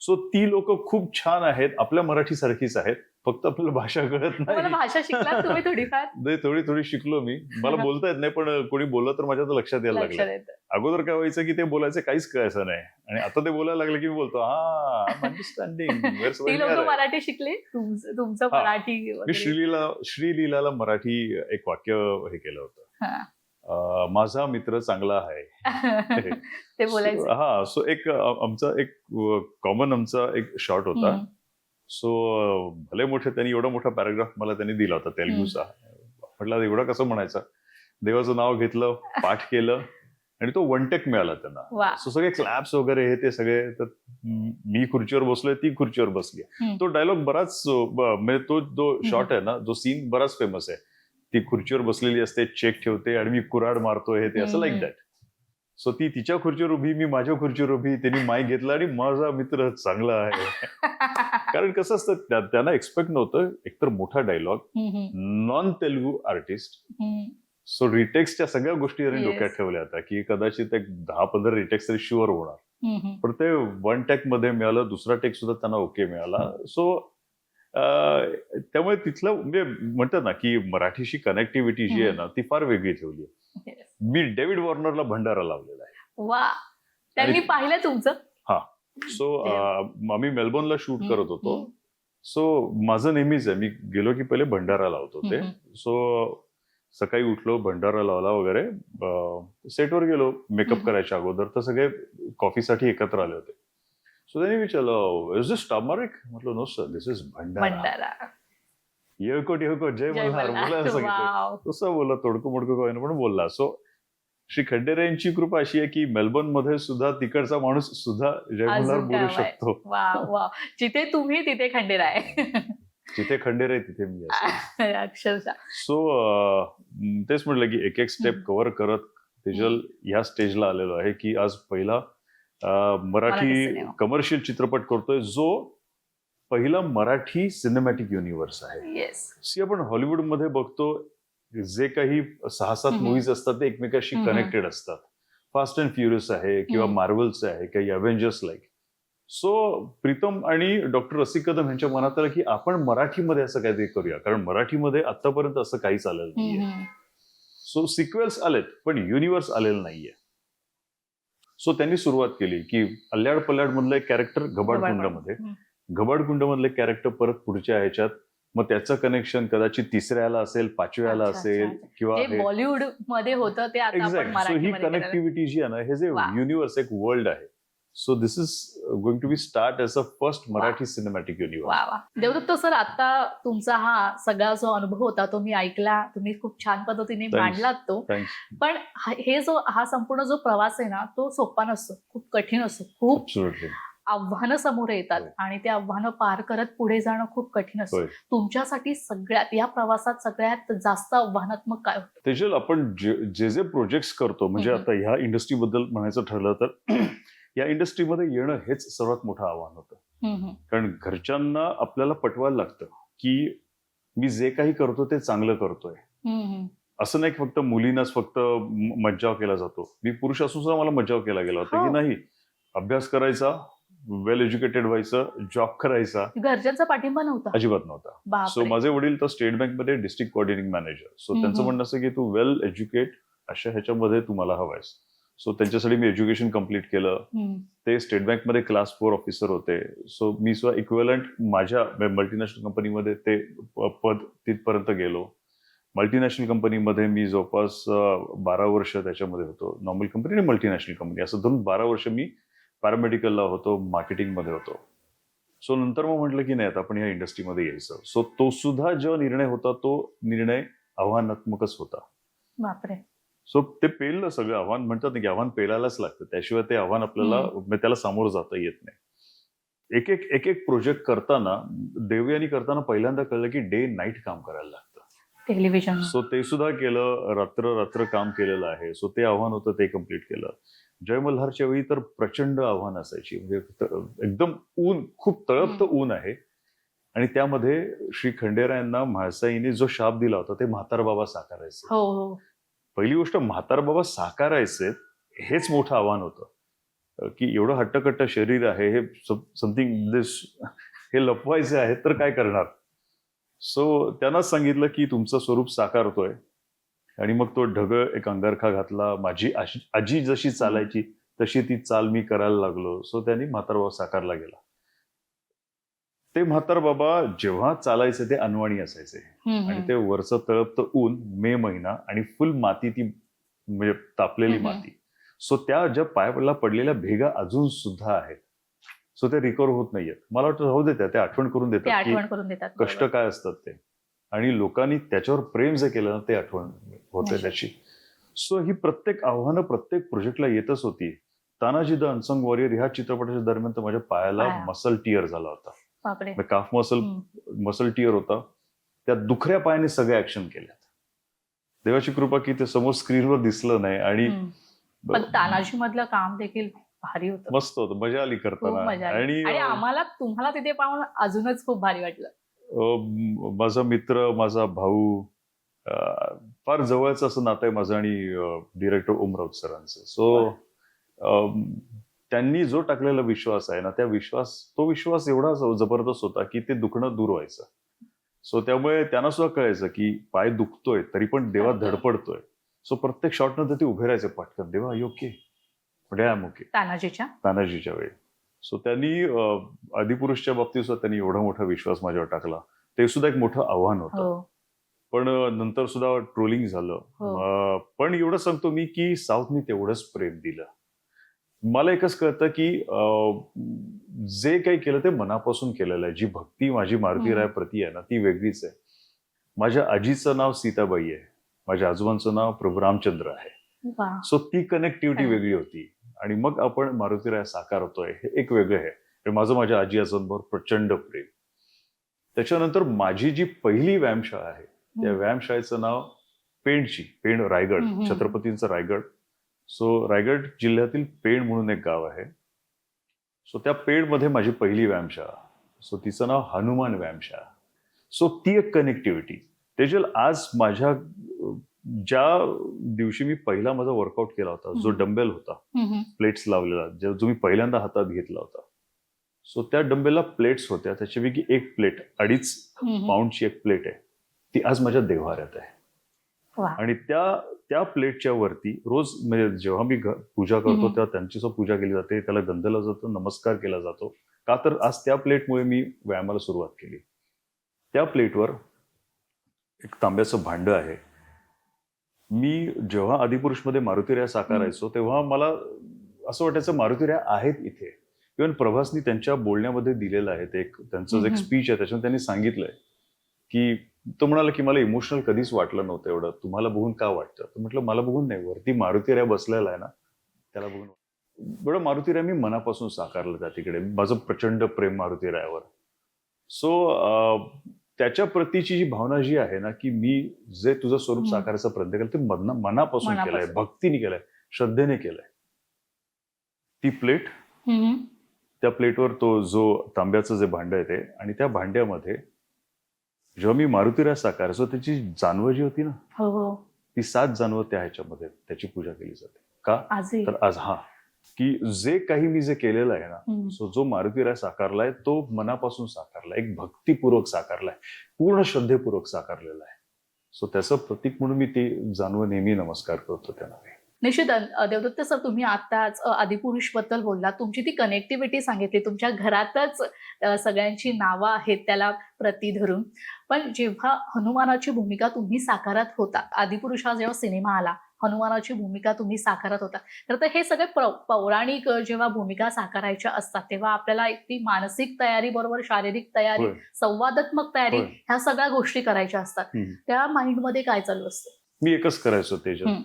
सो ती लोक खूप छान आहेत, आपल्या मराठी सारखीच आहेत, फक्त आपल्याला भाषा कळत तुम्हाला नाही. भाषा शिकलात तुम्ही थोडीफार? नाही, थोडी थोडी शिकलो मी. मला बोलता येत नाही, पण कोणी बोललं तर माझ्या तर लक्षात यायला लक्षात लागलं. येतं. अगोदर काय व्हायचं की ते बोलायचं काहीच कळायचं नाही आणि आता ते बोलायला लागले की मी बोलतो अंडरस्टँडिंग. ती लोक मराठी शिकले तुमचं हा. मराठी मी वगैरे? श्रीलीलाला मराठी एक वाक्य हे केलं होतं. हा. माझा मित्र चांगला आहे. ते बोलायचं. हा. सो एक आमचा एक कॉमन आमचा एक शॉर्ट होता. सो भले मोठे त्यांनी एवढा मोठा पॅराग्राफ मला त्यांनी दिला होता तेलुगूचा. म्हटलं एवढा कसं म्हणायचा. देवाचं नाव घेतलं, पाठ केलं आणि तो वन टेक मिळाला त्यांना. सो सगळे क्लॅप्स वगैरे हे ते सगळे. तर मी खुर्चीवर बसलोय, ती खुर्चीवर बसली. तो डायलॉग बराच म्हणजे तो जो शॉट आहे ना, जो सीन बराच फेमस आहे. ती खुर्चीवर बसलेली असते, चेक ठेवते आणि मी कुऱ्हाड मारतोय हे ते असं लाईक दॅट. सो ती तिच्या खुर्चीवर उभी, मी माझ्या खुर्चीवर उभी. त्यांनी माईक घेतला आणि माझा मित्र चांगला आहे. कारण कसं असतं त्यांना एक्सपेक्ट नव्हतं एकतर मोठा dialogue, non Telugu artist. So रिटेक्सच्या सगळ्या गोष्टी त्यांनी डोक्यात ठेवल्या होत्या की कदाचित एक 10-15 रिटेक्स तरी शुअर होणार. पण ते वन टेक मध्ये मिळालं, दुसरा टेक सुद्धा त्यांना ओके मिळाला. सो त्यामुळे तिथलं म्हणजे म्हणतात ना की मराठीशी कनेक्टिव्हिटी जी आहे ना ती फार वेगळी ठेवली आहे. मी डेव्हिड वॉर्नरला भंडारा लावलेला आहे. वा, त्यांनी पाहिलं तुमचं? हा. सो आम्ही मेलबर्नला शूट करत होतो. सो माझं नेहमीच आहे, मी गेलो की पहिले भंडारा लावतो ते. सो सकाळी उठलो, भंडारा लावला वगैरे, सेटवर गेलो मेकअप करायच्या अगोदर. तर सगळे कॉफीसाठी एकत्र आले होते. सो त्यांनी विचारलं इज दिस टर्मरिक? म्हटलं no sir, this is bhandara. येळकोट येळकोट जय मल्हार बोलायला सांगितलं. तसं बोलला, तोडकं मोडकं काय पण बोलला. सो श्री खंडेराय यांची कृपा अशी आहे की मेलबर्न मध्ये सुद्धा तिकडचा माणूस सुद्धा जय मल्हार बोलू शकतो. वा, जिथे तुम्ही तिथे खंडेराय. जिथे खंडेराय तिथे मी असेल. अक्षरशः. सो तेच म्हटलं की एक एक स्टेप कव्हर करत तेजल ह्या स्टेजला आलेलो आहे की आज पहिला मराठी कमर्शियल चित्रपट करतोय जो पहिला मराठी सिनेमॅटिक युनिव्हर्स आहे. येस. आपण हॉलिवूडमध्ये बघतो जे काही 6-7 मूवीज असतात ते एकमेकाशी कनेक्टेड असतात. फास्ट अँड फ्युरियस आहे किंवा मार्वल्स आहे काही अव्हेंजर्स लाईक. सो प्रीतम आणि डॉक्टर रसिक कदम यांच्या मनात आलं की आपण मराठीमध्ये असं काहीतरी करूया, कारण मराठीमध्ये आतापर्यंत असं काहीच आलेलं नाहीये. सो सिक्वेल्स आलेत पण युनिव्हर्स आलेलं नाहीये. सो त्यांनी सुरुवात केली की अल्ल्याड पल्ल्याड मधलं एक कॅरेक्टर घबाडकुंडमध्ये, घबाडकुंडमधलं कॅरेक्टर परत पुढच्या ह्याच्यात, मग त्याचं कनेक्शन कदाचित तिसऱ्याला असेल, 5व्याला असेल किंवा बॉलिवूड मध्ये होतं ते आता आपण सो ही कनेक्टिव्हिटी जी आहे ना, हे जे युनिव्हर्स एक वर्ल्ड आहे. So this is going to be start as a first Marathi cinematic universe. Devdatta sir, आता तुमचा हा सगळा जो अनुभव होता तो मी ऐकला, तुम्ही खूप छान पद्धतीने मांडलात तो. पण हा संपूर्ण जो प्रवास आहे ना तो सोपा नसतो, खूप कठीण असतो, खूप आव्हानं समोर येतात आणि ते आव्हानं पार करत पुढे जाणं खूप कठीण असतं. तुमच्यासाठी सगळ्यात या प्रवासात सगळ्यात जास्त आव्हानात्मक काय होतं? तेजल, आपण जे जे प्रोजेक्ट्स करतो, म्हणजे आता ह्या इंडस्ट्रीबद्दल म्हणायचं ठरलं तर या इंडस्ट्रीमध्ये येणं हेच सर्वात मोठं आव्हान होतं. कारण घरच्यांना आपल्याला पटवायला लागतं की मी जे काही करतो ते चांगलं करतोय. असं नाही फक्त मुलींनाच फक्त मज्जाव केला जातो. मी पुरुष असून सुद्धा मला मज्जाव केला गेला होता की नाही, अभ्यास करायचा, वेल एज्युकेटेड व्हायचं, जॉब करायचा. घरच्यांचा पाठिंबा नव्हता? अजिबात नव्हता. सो माझे वडील तर स्टेट बँकमध्ये डिस्ट्रिक्ट कोऑर्डिनेटिंग मॅनेजर. सो त्यांचं म्हणणं असं की तू वेल एज्युकेट अशा ह्याच्यामध्ये तू मला हवायस. सो त्यांच्यासाठी मी एज्युकेशन कम्प्लीट केलं. ते स्टेट बँकमध्ये क्लास 4 ऑफिसर होते. सो मी सुद्धा इक्विव्हलंट माझ्या मल्टीनॅशनल कंपनीमध्ये ते पद तिथपर्यंत गेलो. मल्टीनॅशनल कंपनीमध्ये मी जवळपास 12 वर्ष त्याच्यामध्ये होतो. नॉर्मल कंपनी आणि मल्टीनॅशनल कंपनी असं धरून 12 वर्ष मी पॅरामेडिकलला होतो, मार्केटिंगमध्ये होतो. सो नंतर मग म्हटलं की नाही आता आपण या इंडस्ट्रीमध्ये यायचं. सो तो सुद्धा जो निर्णय होता तो निर्णय आव्हानात्मकच होता. बापरे. सो ते पेललं सगळं आव्हान, म्हणतात ना की आव्हान पेलायलाच लागतं, त्याशिवाय ते आव्हान आपल्याला त्याला सामोरं जाता येत नाही. एक एक प्रोजेक्ट करताना, देवयानी करताना पहिल्यांदा कळलं की डे नाईट काम करायला लागतं. टेलिव्हिजन. सो ते सुद्धा केलं, रात्र काम केलेलं आहे. सो ते आव्हान होतं, ते कम्प्लीट केलं. जय मल्हारच्या वेळी तर प्रचंड आव्हान असायची, म्हणजे एकदम ऊन, खूप तळपतं ऊन आहे. आणि त्यामध्ये श्री खंडेरायांना म्हाळसाईने जो शाप दिला होता ते म्हातार बाबा साकारायचे. हो हो. पहिली गोष्ट, म्हातार बाबा साकारायचे हेच मोठं आव्हान होतं, की एवढं हट्टकट्ट शरीर आहे, हे समथिंग दिस, हे लपवायचे आहे तर काय करणार. सो त्यांनाच सांगितलं की तुमचं स्वरूप साकारतोय. आणि मग तो ढगळ एक अंगारखा घातला, माझी आजी जशी चालायची तशी ती चाल मी करायला लागलो. सो त्यांनी म्हातार बाबा साकारला गेला. ते म्हातार बाबा जेव्हा चालायचे ते अनवाणी असायचे, आणि ते वरचं तळपतं ऊन, मे महिना, आणि फुल माती, ती म्हणजे तापलेली माती. सो त्या ज्या पायाला पडलेल्या भेगा अजून सुद्धा आहेत. सो ते रिकव्हर होत नाहीयेत. मला वाटतं राहू देतात, ते आठवण करून देतात की कष्ट काय असतात ते, आणि लोकांनी त्याच्यावर प्रेम जे केलं ना, ते आठवण होते त्याची. सो ही प्रत्येक आव्हानं प्रत्येक प्रोजेक्टला येतच होती. तानाजी द अनसंग वॉरियर ह्या चित्रपटाच्या दरम्यान तर माझ्या पायाला मसल टियर झाला होता. काफ मसल टियर होता. त्या दुखऱ्या पायाने सगळे ऍक्शन केल्यात. देवाची कृपा की ते समोर स्क्रीनवर दिसलं नाही. आणि तानाजी मधलं काम देखील भारी होतं, मस्त होतं, मजा आली करताना. आणि आम्हाला तुम्हाला तिथे पाहून अजूनच खूप भारी वाटलं. माझा मित्र, माझा भाऊ, फार जवळचं असं नातं आहे माझं आणि डिरेक्टर ओम राऊत सरांचं. सो त्यांनी जो टाकलेला विश्वास आहे ना, तो विश्वास एवढा जबरदस्त होता की ते दुखणं दूर व्हायचं. सो त्यामुळे त्यांना सुद्धा कळायचं की पाय दुखतोय तरी पण देवा धडपडतोय. सो प्रत्येक शॉट नंतर ते उभे राहायचे पटकन, देवा योग्य म्हणजे आय एम ओके, तानाजीच्या वेळी. सो त्यांनी आदिपुरुषच्या बाबतीत सुद्धा त्यांनी एवढा मोठा विश्वास माझ्यावर टाकला. ते सुद्धा एक मोठं आव्हान होतं. पण नंतर सुद्धा ट्रोलिंग झालं. पण एवढं सांगतो मी की साऊथनी तेवढंच प्रेम दिलं. मला एकच कळतं की जे काही केलं ते मनापासून केलेलं आहे. जी भक्ती माझी मारुती राय प्रती आहे ना, ती वेगळीच आहे. माझ्या आजीचं नाव सीताबाई आहे, माझ्या आजोबांचं नाव प्रभू रामचंद्र आहे. सो ती कनेक्टिव्हिटी वेगळी होती. आणि मग आपण मारुती राय साकारतोय, हे एक वेगळं आहे. माझं माझ्या आजी आजोबांवर प्रचंड प्रेम. त्याच्यानंतर माझी जी पहिली व्यायामशाळा आहे, त्या व्यायामशाळेचं नाव पेण, रायगड, छत्रपतींचं रायगड. सो रायगड जिल्ह्यातील पेण म्हणून एक गाव आहे. सो त्या पेणमध्ये माझी पहिली व्यायामशाळा. सो तिचं नाव हनुमान व्यायामशाळा. सो ती एक कनेक्टिव्हिटी. तेजल, आज माझ्या ज्या दिवशी मी पहिला माझा वर्कआउट केला होता, जो डंबेल होता, प्लेट्स लावलेला, जो मी पहिल्यांदा हातात घेतला होता, सो त्या डंबेलला प्लेट्स होत्या. त्याच्यापैकी एक प्लेट 2.5 पाऊंडची एक प्लेट आहे, ती आज माझ्या देव्हाऱ्यात आहे. आणि त्या प्लेटच्या वरती रोज, म्हणजे जेव्हा मी पूजा करतो तेव्हा त्यांची सुद्धा पूजा केली जाते, त्याला गंध लावला जातो, नमस्कार केला जातो. का तर आज त्या प्लेटमुळे मी व्यायामाला सुरुवात केली. त्या प्लेटवर एक तांब्याचं भांड आहे. मी जेव्हा आदिपुरुषमध्ये मारुती राय साकारायचो तेव्हा मला असं वाटायचं मारुती राय आहेत इथे. इव्हन प्रभासनी त्यांच्या बोलण्यामध्ये दिलेलं आहे, त्यांचं एक स्पीच आहे, त्याच्यामध्ये त्यांनी सांगितलंय की, तो म्हणाला की मला इमोशनल कधीच वाटलं नव्हतं एवढं, तुम्हाला बघून का वाटतं. तर म्हटलं मला बघून नाही, वरती मारुती राय बसलेला आहे ना, त्याला बघून बरं. मारुती राय मी मनापासून साकारलं त्या तिकडे, माझं प्रचंड प्रेम मारुती रायावर. सो त्याच्या प्रतीची जी भावना जी आहे ना, की मी जे तुझं स्वरूप साकारायचा प्रयत्न केला ते मनापासून केलंय, भक्तीने केलंय, श्रद्धेने केलंय. ती प्लेट, त्या प्लेटवर तो जो तांब्याचं जे भांड आहे ते, आणि त्या भांड्यामध्ये जेव्हा मी मारुती राय साकारायचो त्याची जानवं जी होती ना, ती 7 जानवं त्या ह्याच्यामध्ये त्याची पूजा केली जाते. का तर आज की जे काही मी जे केलेलं आहे ना, सो जो मारुती राय साकारलाय तो मनापासून साकारलाय, एक भक्तीपूर्वक साकारलाय, पूर्ण श्रद्धेपूर्वक साकारलेला आहे. सो त्याचं प्रतीक म्हणून मी ते जानवं नेहमी नमस्कार करतो त्यांना. निश्चित. देवदत्त सर, तुम्ही आताच आदिपुरुष बद्दल बोललात, तुमची ती कनेक्टिव्हिटी सांगितली, तुमच्या घरातच सगळ्यांची नावं आहेत त्याला प्रती धरून. पण जेव्हा हनुमानाची भूमिका तुम्ही साकारत होता, आदिपुरुष हा जेव्हा सिनेमा आला, हनुमानाची भूमिका तुम्ही साकारत होता, तर हे सगळे पौराणिक जेव्हा भूमिका साकारायच्या असतात तेव्हा आपल्याला ती मानसिक तयारी बरोबर शारीरिक तयारी, संवादात्मक तयारी, ह्या सगळ्या गोष्टी करायच्या असतात. त्या माइंडमध्ये काय चालू असतं? मी एकच करायचो त्याच्यात. हम्म.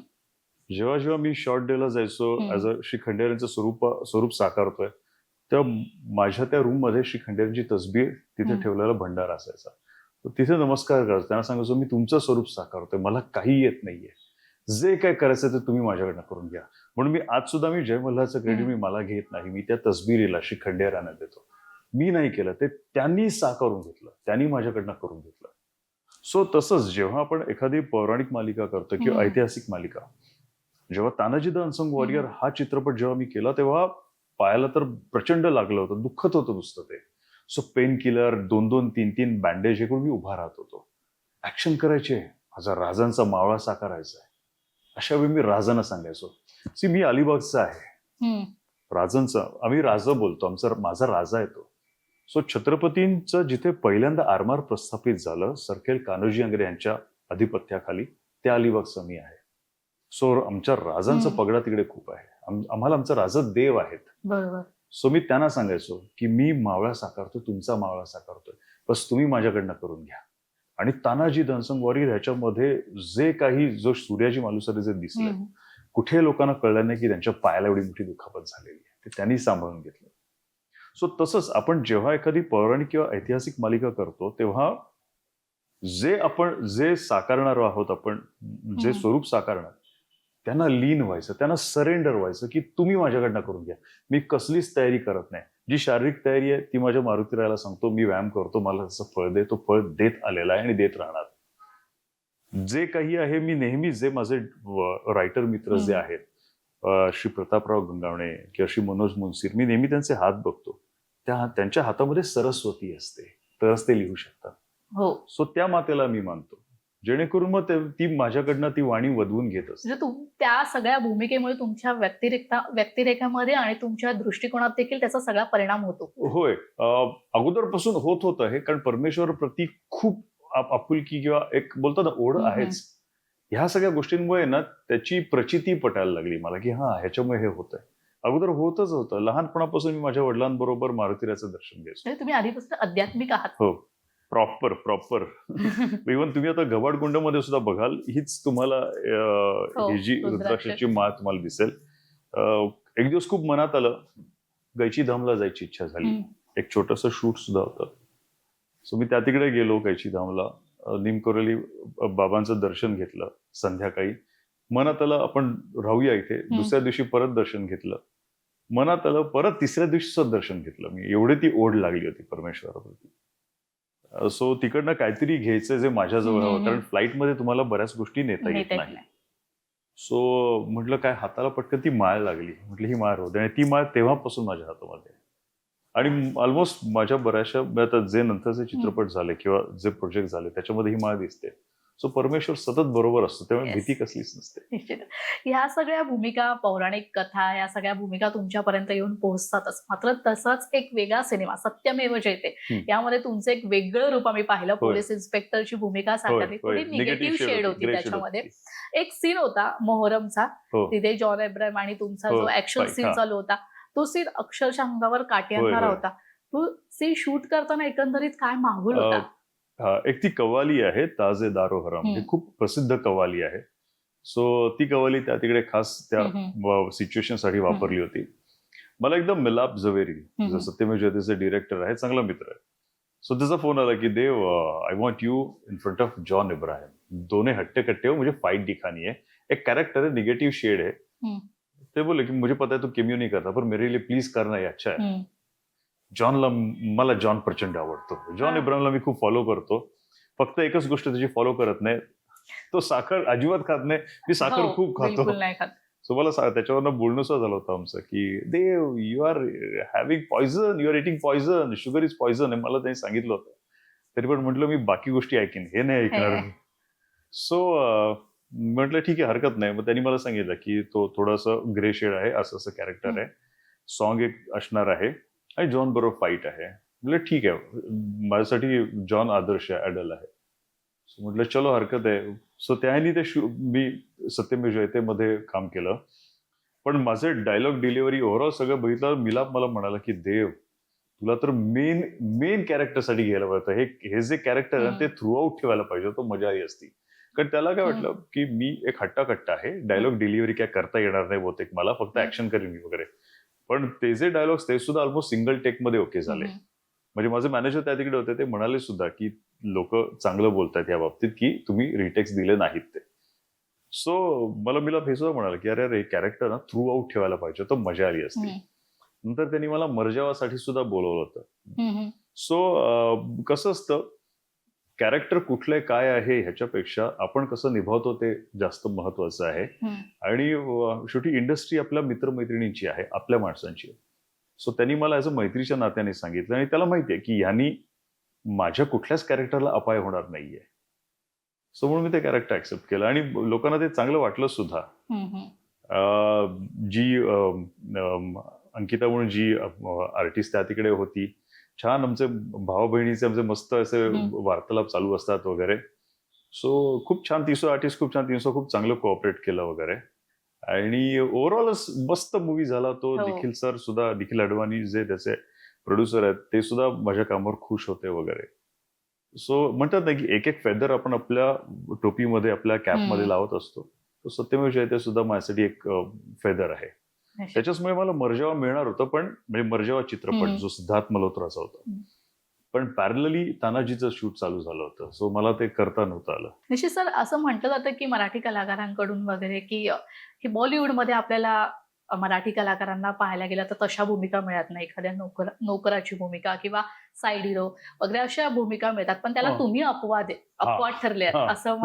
जेव्हा जेव्हा मी शॉर्ट डेला जायचो ऍज अ श्री खंडेरायांचं स्वरूप साकारतोय, तेव्हा माझ्या त्या रूम मध्ये श्री खंडेरायांची तसबीर तिथे ठेवलेला भंडारा असायचा. तर तिथे नमस्कार करायचो, त्यांना सांगायचो मी तुमचं स्वरूप साकारतोय, मला काही येत नाहीये, जे काय करायचं ते तुम्ही माझ्याकडनं करून घ्या. म्हणून मी आज सुद्धा मी जय मल्हारचं क्रेडिट मी मला घेत नाही, मी त्या तसबिरीला श्री खंडेरायांना देतो. मी नाही केलं, ते त्यांनी साकारून घेतलं, त्यांनी माझ्याकडनं करून घेतलं. सो तसंच जेव्हा आपण एखादी पौराणिक मालिका करतो किंवा ऐतिहासिक मालिका, जेव्हा तानाजी द अनसंग वॉरियर हा चित्रपट जेव्हा मी केला तेव्हा पायाला तर प्रचंड लागलं होतं, दुःखत होतं नुसतं ते. सो पेन किलर 2-2, 3-3 बँडेज हे करून मी उभा राहत होतो. ऍक्शन करायचे, माझा राजांचा मावळा साकारायचा आहे, अशा वेळी मी राजांना सांगायचो, सी मी अलिबागचा आहे, राजांचा आम्ही राजा बोलतो, माझा राजा येतो. सो छत्रपतींचं जिथे पहिल्यांदा आरमार प्रस्थापित झालं सरखेल कान्होजी आंग्रे यांच्या अधिपत्याखाली, त्या अलिबागचं मी आहे. सो आमच्या राजांचा पगडा तिकडे खूप आहे, आम्हाला आमचा राजा देव आहेत. बरोबर. सो मी त्यांना सांगायचो की मी मावळा साकारतो, तुमचा मावळा साकारतोय, बस तुम्ही माझ्याकडनं करून घ्या. आणि तानाजी द अनसंग वॉरियर ह्याच्यामध्ये जे काही जो सूर्याजी मालुसरे जे दिसले, कुठे लोकांना कळलं नाही की त्यांच्या पायाला एवढी मोठी दुखापत झालेली आहे, ते त्यांनी सांभाळून घेतलं. सो तसंच आपण जेव्हा एखादी पौराणिक किंवा ऐतिहासिक मालिका करतो तेव्हा जे साकारणार आहोत आपण, जे स्वरूप साकारणार, त्यांना लीन व्हायचं, त्यांना सरेंडर व्हायचं की तुम्ही माझ्याकडनं करून घ्या. मी कसलीच तयारी करत नाही. जी शारीरिक तयारी आहे ती माझ्या मारुतीरायाला सांगतो, मी व्यायाम करतो, मला तसं फळ दे, तो फळ देत आलेला आहे आणि देत राहणार. जे काही आहे मी नेहमी, जे माझे रायटर मित्र जे आहेत, श्री प्रतापराव गंगावणे किंवा श्री मनोज मुन्सीर, मी नेहमी त्यांचे हात बघतो, त्यांच्या हातामध्ये सरस्वती असते, तरच ते लिहू शकतात. हो. सो त्या मातेला मी मानतो, जेणेकरून मग ती माझ्याकडनं ती वाणी वधवून घेत असते. म्हणजे त्या सगळ्या भूमिकेमुळे तुमच्या व्यक्तिरेखामध्ये आणि तुमच्या दृष्टिकोनात देखील त्याचा सगळा परिणाम होतो. होय, अगोदरपासून होत होतं हे, कारण परमेश्वर प्रती खूप आपुलकी किंवा एक बोलतो ना ओढ आहेच. ह्या सगळ्या गोष्टींमुळे ना त्याची प्रचिती पटायला लागली मला की हा ह्याच्यामुळे हे होतंय. अगोदर होतच होतं, लहानपणापासून मी माझ्या वडिलांबरोबर मारुतीराचं दर्शन घ्यायचो. तुम्ही आधीपासून आध्यात्मिक आहात. हो, प्रॉपर. इव्हन तुम्ही आता गवाडकुंडमध्ये सुद्धा बघाल, हीच तुम्हाला ही जी रुद्राक्षाची माळ तुम्हाला दिसेल. एक दिवस खूप मनात आलं, गायची धामला जायची इच्छा झाली, एक छोटंसं शूट सुद्धा होतं. सो मी त्या तिकडे गेलो गायची धामला, निमकोरेली बाबांचं दर्शन घेतलं. संध्याकाळी मनात आलं आपण राहूया इथे, दुसऱ्या दिवशी परत दर्शन घेतलं. मनात आलं परत तिसऱ्या दिवशीचं दर्शन घेतलं मी, एवढी ती ओढ लागली होती परमेश्वरावरती. सो तिकडनं काहीतरी घ्यायचं जे माझ्याजवळ हवं, कारण फ्लाईटमध्ये तुम्हाला बऱ्याच गोष्टी नेता येत नाही. सो म्हटलं काय, हाताला पटकन ती माळ लागली, म्हटलं ही माळ राहू दे. आणि ती माळ तेव्हापासून माझ्या हातामध्ये. आणि ऑलमोस्ट माझ्या बऱ्याचशा आता जे नंतरचे चित्रपट झाले किंवा जे प्रोजेक्ट झाले त्याच्यामध्ये ही माळ दिसते. सो परमेश्वर सतत बरोबर असतो, त्यामुळे भीती कसलीच नसते. निश्चित. ह्या सगळ्या भूमिका, पौराणिक कथा, या सगळ्या भूमिका तुमच्यापर्यंत येऊन पोहोचतातच. मात्र तसाच एक वेगळा सिनेमा सत्यमेव जयते, यामध्ये तुमचं एक वेगळं रूप आम्ही पाहिलं. पोलीस इन्स्पेक्टरची भूमिका साकारली, थोडी निगेटिव्ह शेड होती त्याच्यामध्ये. एक सीन होता मोहरमचा, तिथे जॉन अब्राहम आणि तुमचा जो ऍक्शन सीन चालू होता, तो सीन अक्षरशः अंगावर काटे आणणारा होता. तो सीन शूट करताना एकंदरीत काय माहोल होता? एक ती कव्वाली आहे, ताजे दारो हरम, ही खूप प्रसिद्ध कव्वाली आहे. सो ती कव्वाली त्या तिकडे खास त्या सिच्युएशन साठी वापरली होती. मला एकदम मिलाप झवेरी, जो सत्यमेव जयतेचे डिरेक्टर आहे, चांगला मित्र आहे. सो त्याचा फोन आला की Dev, I want you in front of John Ibrahim, दोनों हट्टे कट्टे हो, मुझे फाइट दिखानी है, एक कैरेक्टर है, निगेटिव शेड है. ते बोले की मुझे पता है तू केमियो नहीं करता, पर मेरे लिए प्लीज करना, ये अच्छा है. जॉनला, मला जॉन प्रचंड आवडतो, जॉन इब्राहिमला मी खूप फॉलो करतो. फक्त एकच गोष्ट त्याची फॉलो करत नाही, तो साखर अजिबात खात नाही, मी साखर खूप खातो. सो मला त्याच्यावरनं बोलणं सुद्धा झालं होतं आमचं की Dev, you are having poison, you are eating poison, sugar is poison आहे, मला त्यांनी सांगितलं होतं. तरी पण म्हटलं मी बाकी गोष्टी ऐकेन, हे नाही ऐकणार. सो म्हटलं ठीक आहे, हरकत नाही. मग त्यांनी मला सांगितलं की तो थोडंसं ग्रे शेड आहे, असं असं कॅरेक्टर आहे, सॉन्ग एक असणार आहे आणि जॉन बरोबर फाईट आहे. म्हटलं ठीक आहे, माझ्यासाठी जॉन आदर्श आहे, आयडल आहे. सो म्हटलं चलो हरकत आहे. सो त्याने ते मी सत्यमेव जयतेमध्ये काम केलं. पण माझे डायलॉग डिलिव्हरी ओव्हरऑल सगळं बघितलं, मिलाप मला म्हणाला की देव, तुला तर मेन कॅरेक्टरसाठी घ्यायला पाहिजे, हे जे कॅरेक्टर आहे ते थ्रू आउट ठेवायला पाहिजे, तो मजा आली असती. कारण त्याला काय वाटलं की मी एक हट्टाकट्टा आहे, डायलॉग डिलिव्हरी काय करता येणार नाही बहुतेक मला, फक्त ऍक्शन करेन मी वगैरे. पण ते जे डायलॉग्स ते सुद्धा ऑलमोस्ट सिंगल टेक मध्ये ओके झाले. म्हणजे माझे मॅनेजर त्या तिकडे होते, ते म्हणाले सुद्धा की लोक चांगलं बोलतात या बाबतीत की तुम्ही रिटेक्स दिले नाहीत ते. सो मला हे सुद्धा म्हणाले की अरे कॅरेक्टर ना थ्रू आउट ठेवायला पाहिजे, तर मजा आली असती. नंतर त्यांनी मला मर्जावासाठी सुद्धा बोलवलं होतं. सो कसं असतं, कॅरेक्टर कुठले काय आहे ह्याच्यापेक्षा आपण कसं निभावतो ते जास्त महत्वाचं आहे. आणि शेवटी इंडस्ट्री आपल्या मित्रमैत्रिणींची आहे, आपल्या माणसांची. सो त्यांनी मला ॲज अ मैत्रीच्या नात्याने सांगितलं, आणि त्याला माहितीये की ह्यांनी माझ्या कुठल्याच कॅरेक्टरला अपाय होणार नाहीये. सो म्हणून मी ते कॅरेक्टर ऍक्सेप्ट केलं आणि लोकांना ते चांगलं वाटलं सुद्धा. जी अंकिता म्हणून जी आर्टिस्ट त्या तिकडे होती, छान आमचे भाऊ बहिणीचे आमचे मस्त असे वार्तालाप चालू असतात वगैरे. सो खूप छान, तिसो आर्टिस्ट खूप छान, तिसो खूप चांगलं कोऑपरेट केलं वगैरे. आणि ओव्हरऑलच मस्त मूवी झाला तो. निखिल सर सुद्धा, निखिल अडवाणी जे त्याचे प्रोड्युसर आहेत, ते सुद्धा माझ्या कामावर खुश होते वगैरे. सो म्हणतात ना की एक एक फेदर आपण आपल्या टोपीमध्ये, आपल्या कॅपमध्ये लावत असतो. तो सत्यमेव जयते सुद्धा माझ्यासाठी एक फेदर आहे. त्याच्याचमुळे मला मर्जावा मिळणार होतं, पण म्हणजे मर्जावा चित्रपट जो सिद्धार्थ मल्होत्राचा होता, पण पॅरलली तानाजीचं शूट चालू झालं होतं. सो मला ते करता नव्हतं आलं. निश्चित सर, असं म्हटलं जातं की मराठी कलाकारांकडून वगैरे की बॉलिवूडमध्ये आपल्याला मराठी कलाकारांना पाहायला गेलं तर तशा भूमिका मिळत नाही. एखाद्या नोकराची भूमिका किंवा साईड हिरो वगैरे अशा भूमिका मिळतात, पण त्याला तुम्ही अपवाद ठरले असं